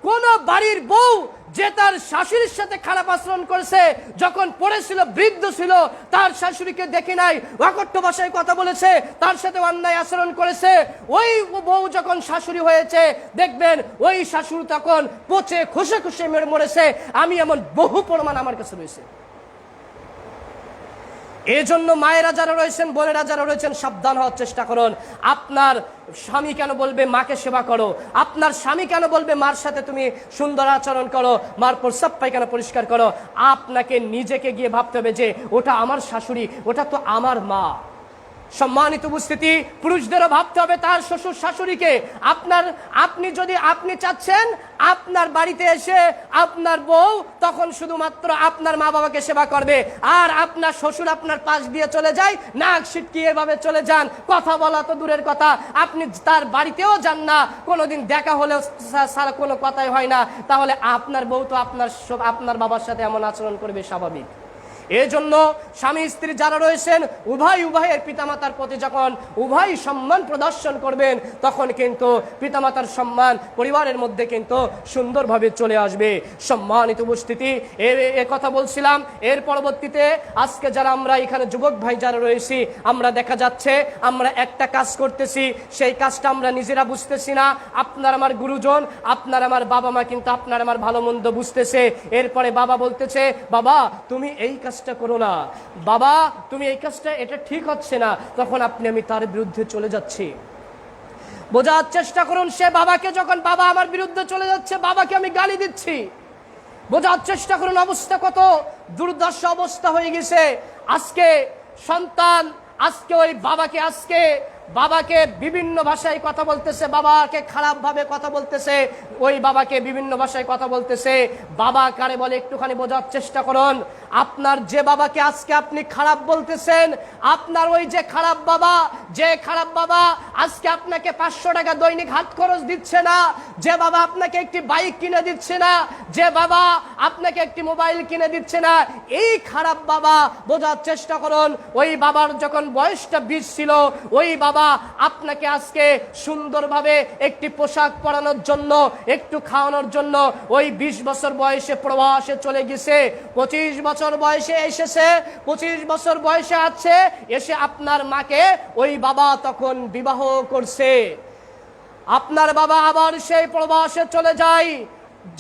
কোন বাড়ির বউ যে তার শাশুড়ির সাথে খারাপ আচরণ করেছে, যখন পড়েছিল, বৃদ্ধ ছিল, তার শাশুড়িকে দেখে নাই, অকট্য ভাষায় কথা বলেছে, তার সাথে অন্যায় আচরণ করেছে, ওই বউ যখন শাশুড়ি হয়েছে, দেখবেন ওই শাশুড়ি তখন পচে খসে মরেছে। আমি এমন বহু প্রমাণ আমার কাছে রয়েছে। এই জন্য মায়েরা যারা রয়েছেন, বোনেরা যারা রয়েছেন, সাবধান হওয়ার চেষ্টা করুন। আপনার স্বামী কেন বলবে মাকে সেবা করো? আপনার স্বামী কেন বলবে মার সাথে তুমি সুন্দর আচরণ করো, মার প্রস্রাব পায়খানা পরিষ্কার করো? আপনাকে নিজেকে গিয়ে ভাবতে হবে যে ওটা আমার শাশুড়ি, ওটা তো আমার মা। সম্মানিত উপস্থিতি, পুরুষদেরও ভাবতে হবে তার শ্বশুর শাশুড়িকে। আপনি চাচ্ছেন আপনার বাড়িতে এসে আপনার বউ তখন শুধুমাত্র আপনার মা বাবাকে সেবা করবে, আর আপনার শ্বশুর আপনার পাশ দিয়ে চলে যায়, নাক সিটকি এভাবে চলে যান, কথা বলা তো দূরের কথা, আপনি তার বাড়িতেও যান না, কোনোদিন দেখা হলেও সারা কোনো কথাই হয় না, তাহলে আপনার বউ তো আপনার বাবার সাথে এমন আচরণ করবে স্বাভাবিক। এজন্য স্বামী স্ত্রী যারা রয়েছেন উভয়ের পিতামাতার প্রতি যখন উভয় সম্মান প্রদর্শন করবেন, তখন কিন্তু পিতামাতার সম্মান পরিবারের মধ্যে কিন্তু সুন্দরভাবে চলে আসবে। সম্মানিত উপস্থিতি, এ কথা বলছিলাম। এর পরবর্তীতে আজকে যারা আমরা এখানে যুবক ভাই যারা রয়েছি, আমরা দেখা যাচ্ছে আমরা একটা কাজ করতেছি, সেই কাজটা আমরা নিজেরা বুঝতেছি না। আপনার আমার গুরুজন, আপনার আমার বাবা মা কিন্তু আপনার আমার ভালো মন্দ বুঝতেছে। এরপরে বাবা বলতেছে, বাবা তুমি এই কাজটা করো না, বাবা তুমি এই কাজটা, এটা ঠিক হচ্ছে না, তখন আমি তার বিরুদ্ধে চলে যাচ্ছি। বোঝার চেষ্টা করুন, সে বাবাকে যখন বাবা আমার বিরুদ্ধে চলে যাচ্ছে, বাবাকে আমি গালি দিচ্ছি। বোঝার চেষ্টা করুন অবস্থা কত দুর্দশা অবস্থা হয়ে গেছে। আজকে সন্তান ওই বাবাকে বিভিন্ন ভাষায় কথা বলতেছে, বাবাকে খারাপ ভাবে কথা বলতেছে, ওই বাবাকে বিভিন্ন ভাষায় কথা বলতেছে। বাবা কারে বলে একটুখানি বোঝার চেষ্টা করুন। আপনার যে বাবাকে আজকে আপনি খারাপ বলতেছেন, আপনার ওই যে খারাপ বাবা আজকে আপনাকে 500 টাকা দৈনিক হাত খরচ দিচ্ছে না, যে বাবা আপনাকে একটি বাইক কিনে দিচ্ছে না, যে বাবা আপনাকে একটি মোবাইল কিনে দিচ্ছে না, এই খারাপ বাবা, বোঝার চেষ্টা করুন, ওই বাবার যখন বয়সটা 20 ছিল, ওই বাবা আপনাকে আজকে সুন্দরভাবে একটি পোশাক পরানোর জন্য, একটু খাওয়ানোর জন্য ওই 20 বছর বয়সে প্রবাসে চলে গেছে, 25 বছর বয়সে এসেছে, 25 বছর বয়সে আছে, এসে আপনার মাকে ওই বাবা তখন বিবাহ করছে। আপনার বাবা আবার সেই প্রবাসে চলে যায়,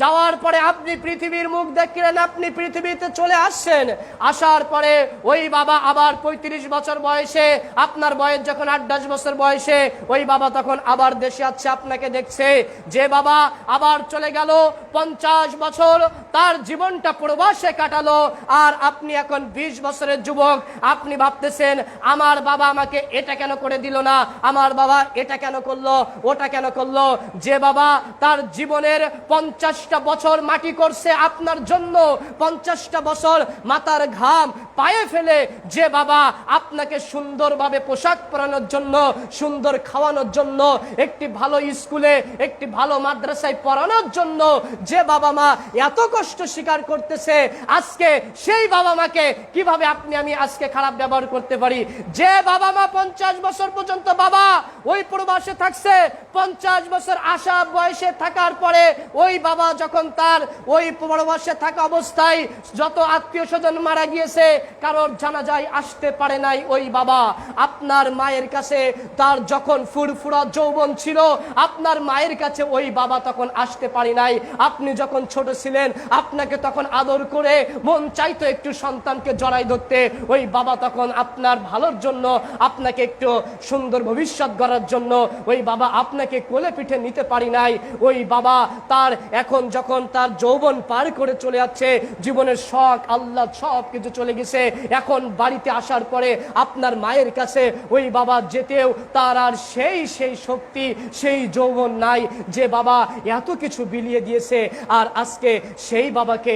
যাওয়ার পরে আপনি পৃথিবীর মুখ দেখলেন, আপনি পৃথিবীতে চলে আসছেন, আসার পরে ওই বাবা আবার 35 বছর বয়সে, আপনার বয়স যখন 8-10 বছর বয়সে, ওই বাবা তখন আবার দেশে আছে, আপনাকে দেখছে। যে বাবা আবার চলে গেল 50 বছর তার জীবনটা প্রবাসে কাটালো, আর আপনি এখন 20 বছরের যুবক, আপনি ভাবতেছেন আমার বাবা আমাকে এটা কেন করে দিল না, আমার বাবা এটা কেন করলো, ওটা কেন করলো। যে বাবা তার জীবনের 50টা বছর মাটি করছে আপনার জন্য, 50টা বছর মাথার ঘাম পায়ে ফেলে, যে বাবা আপনাকে সুন্দরভাবে পোশাক পরানোর জন্য, সুন্দর খাওয়ানোর জন্য, একটি ভালো স্কুলে, একটি ভালো মাদ্রাসায় পড়ানোর জন্য যে বাবা মা এত কষ্ট স্বীকার করতেছে, আজকে সেই বাবা মাকে কিভাবে আমি আজকে খারাপ ব্যবহার করতে পারি? যে বাবা মা 50 বছর পর্যন্ত বাবা ওই প্রবাসে থাকছে, 50 বছর আশা বয়সে থাকার পরে ওই বাবা যখন তার ওই প্রবাসে থাকা অবস্থায় যত আত্মীয় স্বজন মারা গিয়েছে, কারোর জানাজায় আসতে পারে নাই ওই বাবা। আপনার মায়ের কাছে তার যখন ফুরফুরা যৌবন ছিল, আপনার মায়ের কাছে ওই বাবা তখন আসতে পারে নাই। আপনি যখন ছোট ছিলেন, আপনাকে তখন আদর করে মন চাইতো একটু সন্তানকে জড়াই ধরতে, ওই বাবা তখন আপনার ভালোর জন্য, আপনাকে একটু সুন্দর ভবিষ্যৎ গড়ার জন্য ওই বাবা আপনাকে কোলে পিঠে নিতে পারি নাই। ওই বাবা তার এখন যখন তার যৌবন পার করে চলে যাচ্ছে, জীবনের শখ আল্লাহ সব কিছু চলে গেছে, এখন বাড়িতে আসার পরে আপনার মায়ের কাছে ওই বাবা যেতেও তার আর সেই শক্তি, সেই যৌবন নাই, যে বাবা এত কিছু বিলিয়ে দিয়েছে। আর আজকে সেই বাবাকে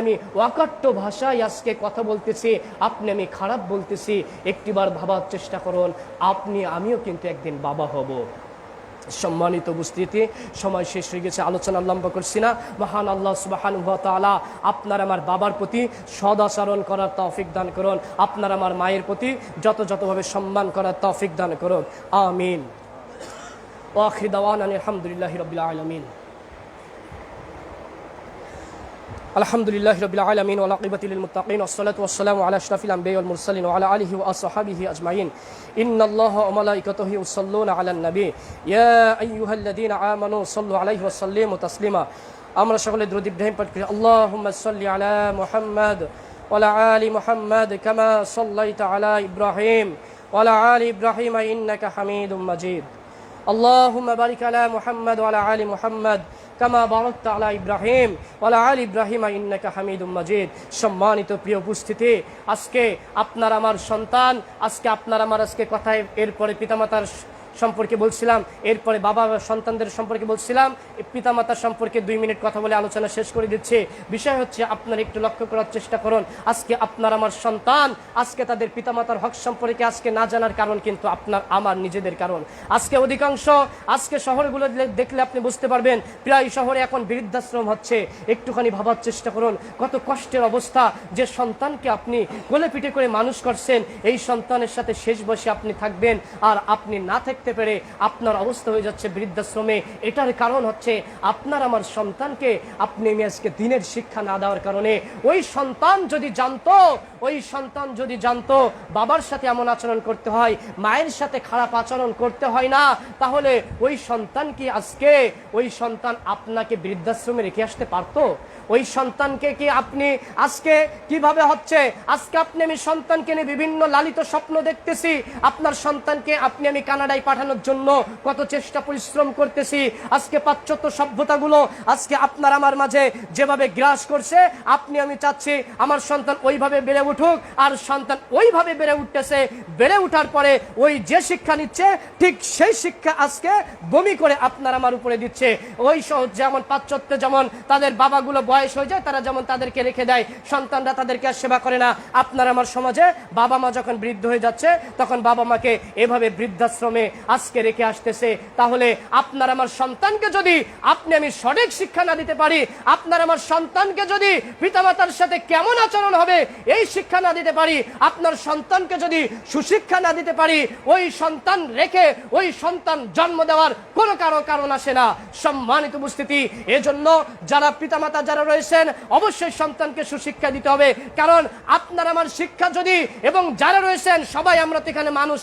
আমি অকট্য ভাষায় আজকে কথা বলতেছি, আমি খারাপ বলতেছি। একটিবার ভাবার চেষ্টা করুন, আমিও কিন্তু একদিন বাবা হব। সম্মানিত উপস্থিতি, সময় শেষ হয়ে গেছে, আলোচনা লম্বা করছি না। মহান আল্লাহ সুবহানাহু ওয়া তাআলা আপনার আমার বাবার প্রতি সদাচরণ করার তৌফিক দান করুন, আপনার আমার মায়ের প্রতি যতভাবে সম্মান করার তৌফিক দান করুন, আমিন। ওয়া আখিরু দাওয়ানা আলহামদুলিল্লাহি রাব্বিল আলামিন। আলহামদুলিল্লাহি রাব্বিল আলামিন ওয়াল আকিবাতু লিল মুত্তাকিন ওয়াসসালাতু ওয়াসসালামু আলা আশরাফিল আমবিয়া ওয়াল মুরসালিন ওয়া আলা আলিহি ওয়া আসহাবিহি আজমাইন। ইন্নাল্লাহা ওয়া মালাইকাতাহু ইউসাল্লুনা আলান নবী ইয়া আইয়ুহাল্লাযীনা আমানু সাল্লু আলাইহি ওয়া সাল্লিমু তাসলিমা। আমরা সকলে দরুদ ইব্রাহিম পাঠ করি। আল্লাহুম্মা সাল্লি আলা মুহাম্মাদ ওয়া আলা আলি মুহাম্মাদ কামা সাল্লাইতা আলা ইব্রাহিম ওয়া আলা আলি ইব্রাহিম ইন্নাকা হামিদুম মাজিদ। আল্লাহুম্মা বারিক আলা মুহাম্মাদ ওয়া আলা আলি মুহাম্মাদ কামা বারাকতা আলা ইব্রাহিম ওয়া আলা আলি ইব্রাহিম ইন্নাকা হামিদুম মাজিদ। সম্মানিত প্রিয় উপস্থিতি, আজকে আপনার আমার সন্তান, আজকে কথায় এরপরে পিতামাতার সম্পর্কে বলছিলাম, এরপরে বাবা সন্তানদের সম্পর্কে বলছিলাম, পিতামাতার সম্পর্কে 2 মিনিট কথা বলে আলোচনা শেষ করে দিচ্ছে। বিষয় হচ্ছে, আপনারা একটু লক্ষ্য করার চেষ্টা করুন, আজকে আপনার আমার সন্তান আজকে তাদের পিতামাতার হক সম্পর্কে আজকে না জানার কারণ কিন্তু আপনার আমার নিজেদের কারণ। আজকে অধিকাংশ শহরগুলো দেখলে আপনি বুঝতে পারবেন, প্রায় শহরে এখন বৃদ্ধাশ্রম হচ্ছে। একটুখানি ভাবার চেষ্টা করুন, কত কষ্টের অবস্থা। যে সন্তানকে আপনি কোলে পিঠে করে মানুষ করছেন, এই সন্তানের সাথে শেষ বয়সে আপনি থাকবেন, আর আপনি না থাকতে পেরে আপনার অবস্থা হয়ে যাচ্ছে বৃদ্ধাশ্রমে। এটার কারণ হচ্ছে আপনার আমার সন্তানকে আপনি আজকে দিনের শিক্ষা না দেওয়ার কারণে। ওই সন্তান যদি জানতো বাবার সাথে এমন আচরণ করতে হয়, মায়ের সাথে খারাপ আচরণ করতে হয় না, তাহলে ওই সন্তান আপনাকে বৃদ্ধাশ্রমে রেখে আসতে পারতো? ওই সন্তানকে কি আপনি আজকে কিভাবে হচ্ছে, আজকে আমি সন্তানকে নিয়ে বিভিন্ন লালিত স্বপ্ন দেখতেছি, আপনার সন্তানকে আমি কানাডায় পাঠানোর জন্য কত চেষ্টা পরিশ্রম করতেছি। আজকে পাশ্চাত্য সভ্যতাগুলো আজকে আপনার আমার মাঝে যেভাবে গ্রাস করছে, আমি চাচ্ছি আমার সন্তান ওইভাবে বেড়ে উঠুক, আর সন্তান ওইভাবে বেড়ে উঠতেছে। বেড়ে উঠার পরে ওই যে শিক্ষা নিচ্ছে, ঠিক সেই শিক্ষা আজকে বমি করে আপনার আমার উপরে দিচ্ছে। ওই যেমন পাশ্চাত্যে যেমন তাদের বাবাগুলো বয়স হয়ে যায়, তারা যেমন তাদেরকে রেখে দেয়, সন্তানরা তাদেরকে আর সেবা করে না। আপনার আমার সমাজে বাবা মা যখন বৃদ্ধ হয়ে যাচ্ছে, তখন বাবা মাকে এভাবে বৃদ্ধাশ্রমে আজকে রেখে আসতেছে। তাহলে আপনার আমার সন্তানকে যদি আমি সঠিক শিক্ষা না দিতে পারি, আপনার আমার সন্তানকে যদি পিতামাতার সাথে কেমন আচরণ হবে এই শিক্ষা না দিতে পারি, আপনার সন্তানকে যদি সুশিক্ষা না দিতে পারি, ওই সন্তান রেখে ওই সন্তান জন্ম দেওয়ার কোনো কারণ আসে না। সম্মানিত উপস্থিতি, এজন্য যারা পিতামাতা যারা রয়েছেন, অবশ্যই সন্তানকে সুশিক্ষা দিতে হবে। কারণ আপনার আমার শিক্ষা যদি, এবং যারা রয়েছেন সবাই, আমরা তো এখানে মানুষ,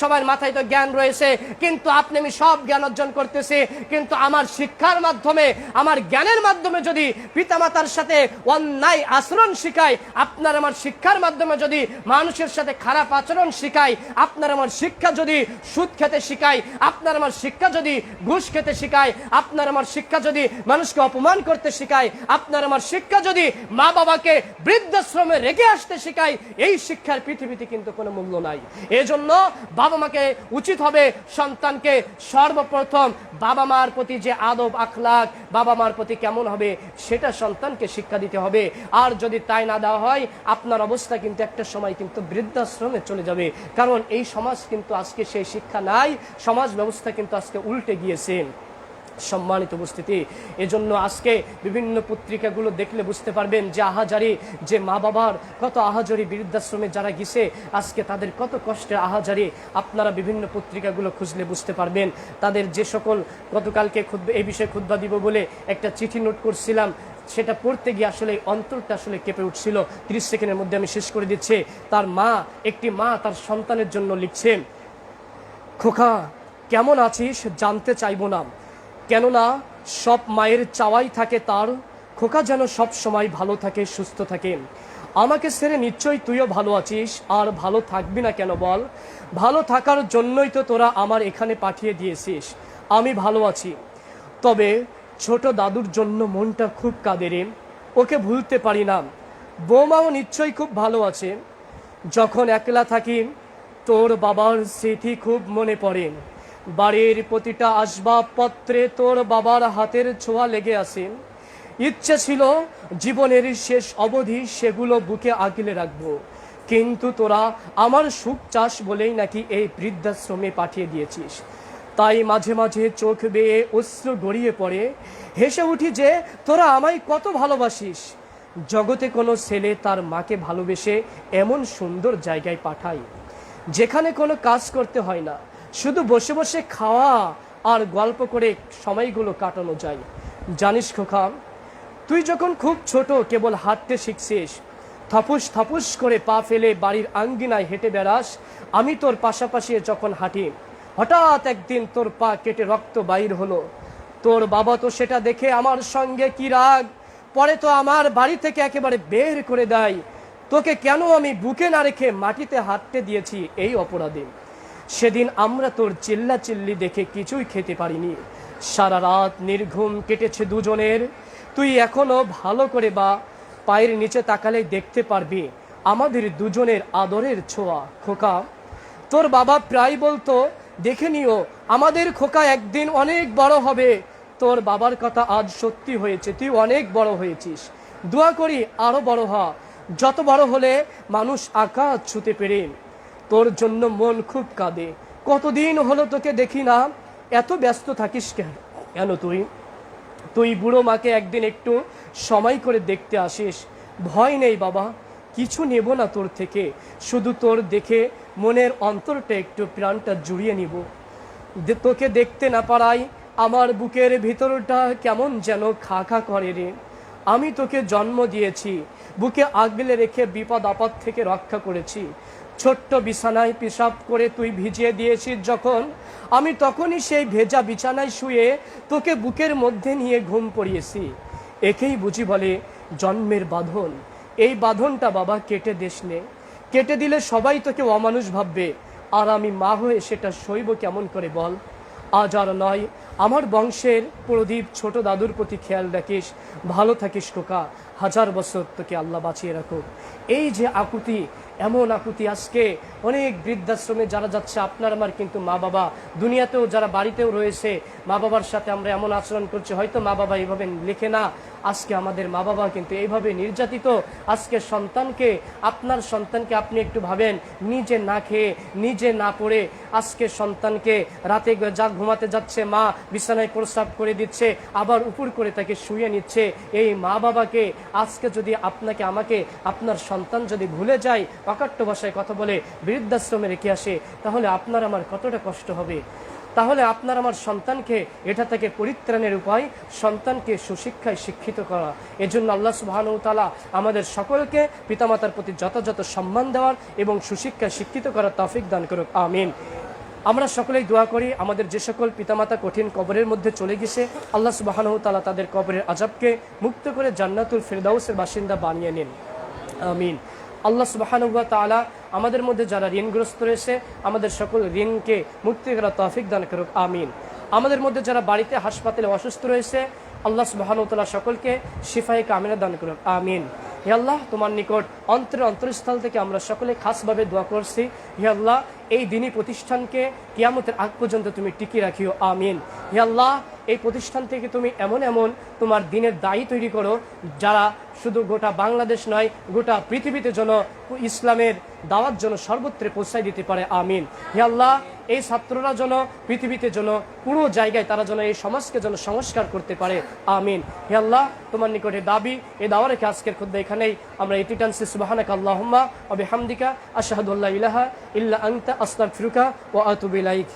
সবার মাথায় তো জ্ঞান রয়েছে, কিন্তু আমি সব জ্ঞান অর্জন করতেছি, কিন্তু আমার শিক্ষার মাধ্যমে, আমার জ্ঞানের মাধ্যমে যদি পিতামাতার সাথে অন্যায় আচরণ শিখাই, আপনার আমার শিক্ষার মাধ্যমে যদি মানুষের সাথে খারাপ আচরণ শিখাই, আপনার আমার শিক্ষা যদি সুদ খেতে শিখাই, আপনার আমার শিক্ষা যদি ঘুষ খেতে শিখাই, আপনার আমার শিক্ষা যদি মানুষকে অপমান করতে শিখাই, আপনার আমার শিক্ষা যদি মা বাবাকে বৃদ্ধাশ্রমে রেখে আসতে শিখাই, এই শিক্ষার পৃথিবীতে কিন্তু কোনো মূল্য নাই। এজন্য বাবা মাকে উচিত হবে সন্তানকে সর্বপ্রথম বাবা মার প্রতি যে আদব আখলাক, বাবা মার প্রতি কেমন হবে, সেটা সন্তানকে শিক্ষা দিতে হবে। আর যদি তাই না দেওয়া হয়, আপনার অবস্থা কিন্তু একটা সময় কিন্তু বৃদ্ধাশ্রমে চলে যাবে। কারণ এই সমাজ কিন্তু আজকে সেই শিক্ষা নাই, সমাজ ব্যবস্থা কিন্তু আজকে উল্টে গিয়েছে। সম্মানিত উপস্থিতি, এজন্য আজকে বিভিন্ন পত্রিকাগুলো দেখলে বুঝতে পারবেন যে আহাজারি, যে মা বাবার কত আহাজারি, বৃদ্ধাশ্রমে যারা গেছে আজকে তাদের কত কষ্টের আহাজারি। আপনারা বিভিন্ন পত্রিকাগুলো খুঁজলে বুঝতে পারবেন। তাদের যে সকল, গতকালকে এই বিষয়ে খুতবা দিব বলে একটা চিঠি নোট করছিলাম, সেটা পড়তে গিয়ে আসলে অন্তরটা আসলে কেঁপে উঠছিল। 30 সেকেন্ডের মধ্যে আমি শেষ করে দিচ্ছি। একটি মা তার সন্তানের জন্য লিখছে, খোকা কেমন আছিস জানতে চাইবো না, কেননা সব মায়ের চাওয়াই থাকে তার খোকা যেন সব সময় ভালো থাকে, সুস্থ থাকে। আমাকে ছেড়ে নিশ্চয়ই তুইও ভালো আছিস, আর ভালো থাকবি না কেন বল? ভালো থাকার জন্যই তো তোরা আমার এখানে পাঠিয়ে দিয়েছিস। আমি ভালো আছি, তবে ছোট দাদুর জন্য মনটা খুব কাঁদে রে, ওকে ভুলতে পারি না। বৌমাও নিশ্চয়ই খুব ভালো আছে। যখন একলা থাকি তোর বাবার স্মৃতি খুব মনে পড়ে। বাড়ির প্রতিটা আসবাবপত্রে তোর বাবার হাতের ছোঁয়া লেগে আছে। ইচ্ছে ছিল জীবনের শেষ অবধি সেগুলো বুকে আগলে রাখবো, কিন্তু তোরা আমার সুখ চাস বলেই নাকি এই বৃদ্ধাশ্রমে পাঠিয়ে দিয়েছিস। তাই মাঝে মাঝে চোখ বেয়ে অশ্রু গড়িয়ে পড়ে, হেসে উঠি যে তোরা আমায় কত ভালোবাসিস। জগতে কোনো ছেলে তার মাকে ভালোবেসে এমন সুন্দর জায়গায় পাঠায়, যেখানে কোনো কাজ করতে হয় না, শুধু বসে বসে খাওয়া আর গল্প করে সময়গুলো কাটানো যায়। জানিস খোকা, তুই যখন খুব ছোট কেবল হাঁটতে শিখছিস, থাপুস থাপুস করে পা ফেলে বাড়ির আঙ্গিনায় হেঁটে বেড়াস, আমি তোর পাশাপাশি যখন হাঁটি, হঠাৎ একদিন তোর পা কেটে রক্ত বাইর হলো। তোর বাবা তো সেটা দেখে আমার সঙ্গে কি রাগ, পরে তো আমার বাড়ি থেকে একেবারে বের করে দেয়। তোকে কেন আমি বুকে না রেখে মাটিতে হাঁটতে দিয়েছি এই অপরাধে। সেদিন আমরা তোর চিল্লাচিল্লি দেখে কিছুই খেতে পারিনি, সারা রাত নির্ঘুম কেটেছে দুজনের। তুই এখনো ভালো করে বা পায়ের নিচে তাকালে দেখতে পারবি আমাদের দুজনের আদরের ছোঁয়া। খোকা, তোর বাবা প্রায় বলতো, দেখে নিও আমাদের খোকা একদিন অনেক বড় হবে। তোর বাবার কথা আজ সত্যি হয়েছে, তুই অনেক বড় হয়েছিস। দোয়া করি আরো বড় হ, যত বড় হলে মানুষ আকাশ ছুঁতে পেরে। তোর জন্য মন খুব কাঁদে, কতদিন হলো তোকে দেখি না, এত ব্যস্ত থাকিস কেন তুই? তুই বুড়ো মাকে একদিন একটু সময় করে দেখতে আসিস। ভয় নেই বাবা, কিছু নেব না তোর থেকে, শুধু তোর দেখে মনের অন্তরটা একটু প্রাণটা জুড়িয়ে নিব। তোকে দেখতে না পারাই আমার বুকের ভিতরটা কেমন যেন খা খা করে রে। আমি তোকে জন্ম দিয়েছি, বুকে আগলে রেখে বিপদ আপদ থেকে রক্ষা করেছি। ছোট্ট বিছানায় পেশাব করে তুই ভিজিয়ে দিয়েছিস যখন, আমি তখনই সেই ভেজা বিছানায় শুয়ে তোকে বুকের মধ্যে নিয়ে ঘুম পড়িয়েছি। একেই বুঝি বলে জন্মের বাঁধন। এই বাঁধনটা বাবা কেটে দিস নে, কেটে দিলে সবাই তোকে অমানুষ ভাববে, আর আমি মা হয়ে সেটা সইব কেমন করে বল? আজ আর নয়, আমার বংশের প্রদীপ ছোট দাদুর প্রতি খেয়াল রাখিস। ভালো থাকিস খোকা, হাজার বছর তোকে আল্লাহ বাঁচিয়ে রাখুক। এই যে আকুতি, এমন আকুতি আজকে অনেক বৃদ্ধাশ্রমে যারা যাচ্ছে, আপনার আমার কিন্তু মা বাবা, দুনিয়াতেও যারা বাড়িতেও রয়েছে, মা বাবার সাথে আমরা এমন আচরণ করছি, হয়তো মা বাবা এইভাবে লেখে না, আজকে আমাদের মা বাবা কিন্তু এইভাবে নির্যাতিত। আজকে সন্তানকে, আপনার সন্তানকে আপনি একটু ভাবেন, নিজে না খেয়ে নিজে না পড়ে আজকে সন্তানকে রাতে যা ঘুমাতে যাচ্ছে মা বিছানায় প্রস্রাব করে দিচ্ছে, আবার উপর করে তাকে শুয়ে নিচ্ছে। এই মা বাবাকে আজকে যদি আপনাকে আমাকে আপনার সন্তান যদি ভুলে যায়, অকাট্য ভাষায় কথা বলে বৃদ্ধাশ্রমে রেখে আসে, তাহলে আপনার আমার কতটা কষ্ট হবে। তাহলে আপনার আমার সন্তানকে এটা থেকে পরিত্রাণের উপায় সন্তানকে সুশিক্ষায় শিক্ষিত করা। এজন্য আল্লাহ সুবহানাহু ওয়া তাআলা আমাদের সকলকে পিতামাতার প্রতি যথাযথ সম্মান দেওয়ার এবং সুশিক্ষায় শিক্ষিত করার তৌফিক দান করুক, আমিন। আমরা সকলেই দোয়া করি আমাদের যে সকল পিতামাতা কঠিন কবরের মধ্যে চলে গেছে, আল্লাহ সুবহানাহু ওয়া তাআলা তাদের কবরের আযাবকে মুক্ত করে জান্নাতুল ফিরদাউসের বাসিন্দা বানিয়ে নিন, আমিন। আল্লাহ সুবহানাহু ওয়া তাআলা আমাদের মধ্যে যারা ঋণগ্রস্ত রয়েছে, আমাদের সকল ঋণকে মুক্তি করার তৌফিক দান করুক, আমিন। আমাদের মধ্যে যারা বাড়িতে হাসপাতালে অসুস্থ রয়েছে, আল্লাহ সুবহানাহু ওয়া তাআলা সকলকে শিফায়ে কামিলা দান করুক, আমিন। হে আল্লাহ, তোমার নিকট অন্তরস্থল থেকে আমরা সকলে খাসভাবে দোয়া করছি, হে আল্লাহ এই দিনী প্রতিষ্ঠানকে কিয়ামতের আগ পর্যন্ত তুমি টিকিয়ে রাখিও, আমিন। হে আল্লাহ, এই প্রতিষ্ঠান থেকে তুমি এমন এমন তোমার দিনের দায়ী তৈরি করো, যারা শুধু গোটা বাংলাদেশ নয়, গোটা পৃথিবীতে যেন ইসলামের দাওয়াত যেন সর্বত্রে পৌঁছায় দিতে পারে, আমিন। হে আল্লাহ, এই ছাত্ররা যেন পৃথিবীতে যেন পুরো জায়গায় তারা যেন এই সমাজকে যেন সংস্কার করতে পারে, আমিন। হে আল্লাহ, তোমার নিকটে দাবি, এই দাওয়া রেখে আজকের খুতবা এখানেই আমরা এটি টানছি। সুবহানাকা আল্লাহুম্মা ওয়া বিহামদিকা আশহাদু আল্লা ইলাহা ইল্লা আনতা আস্তাগফিরুকা ওয়া আতুবু ইলাইক।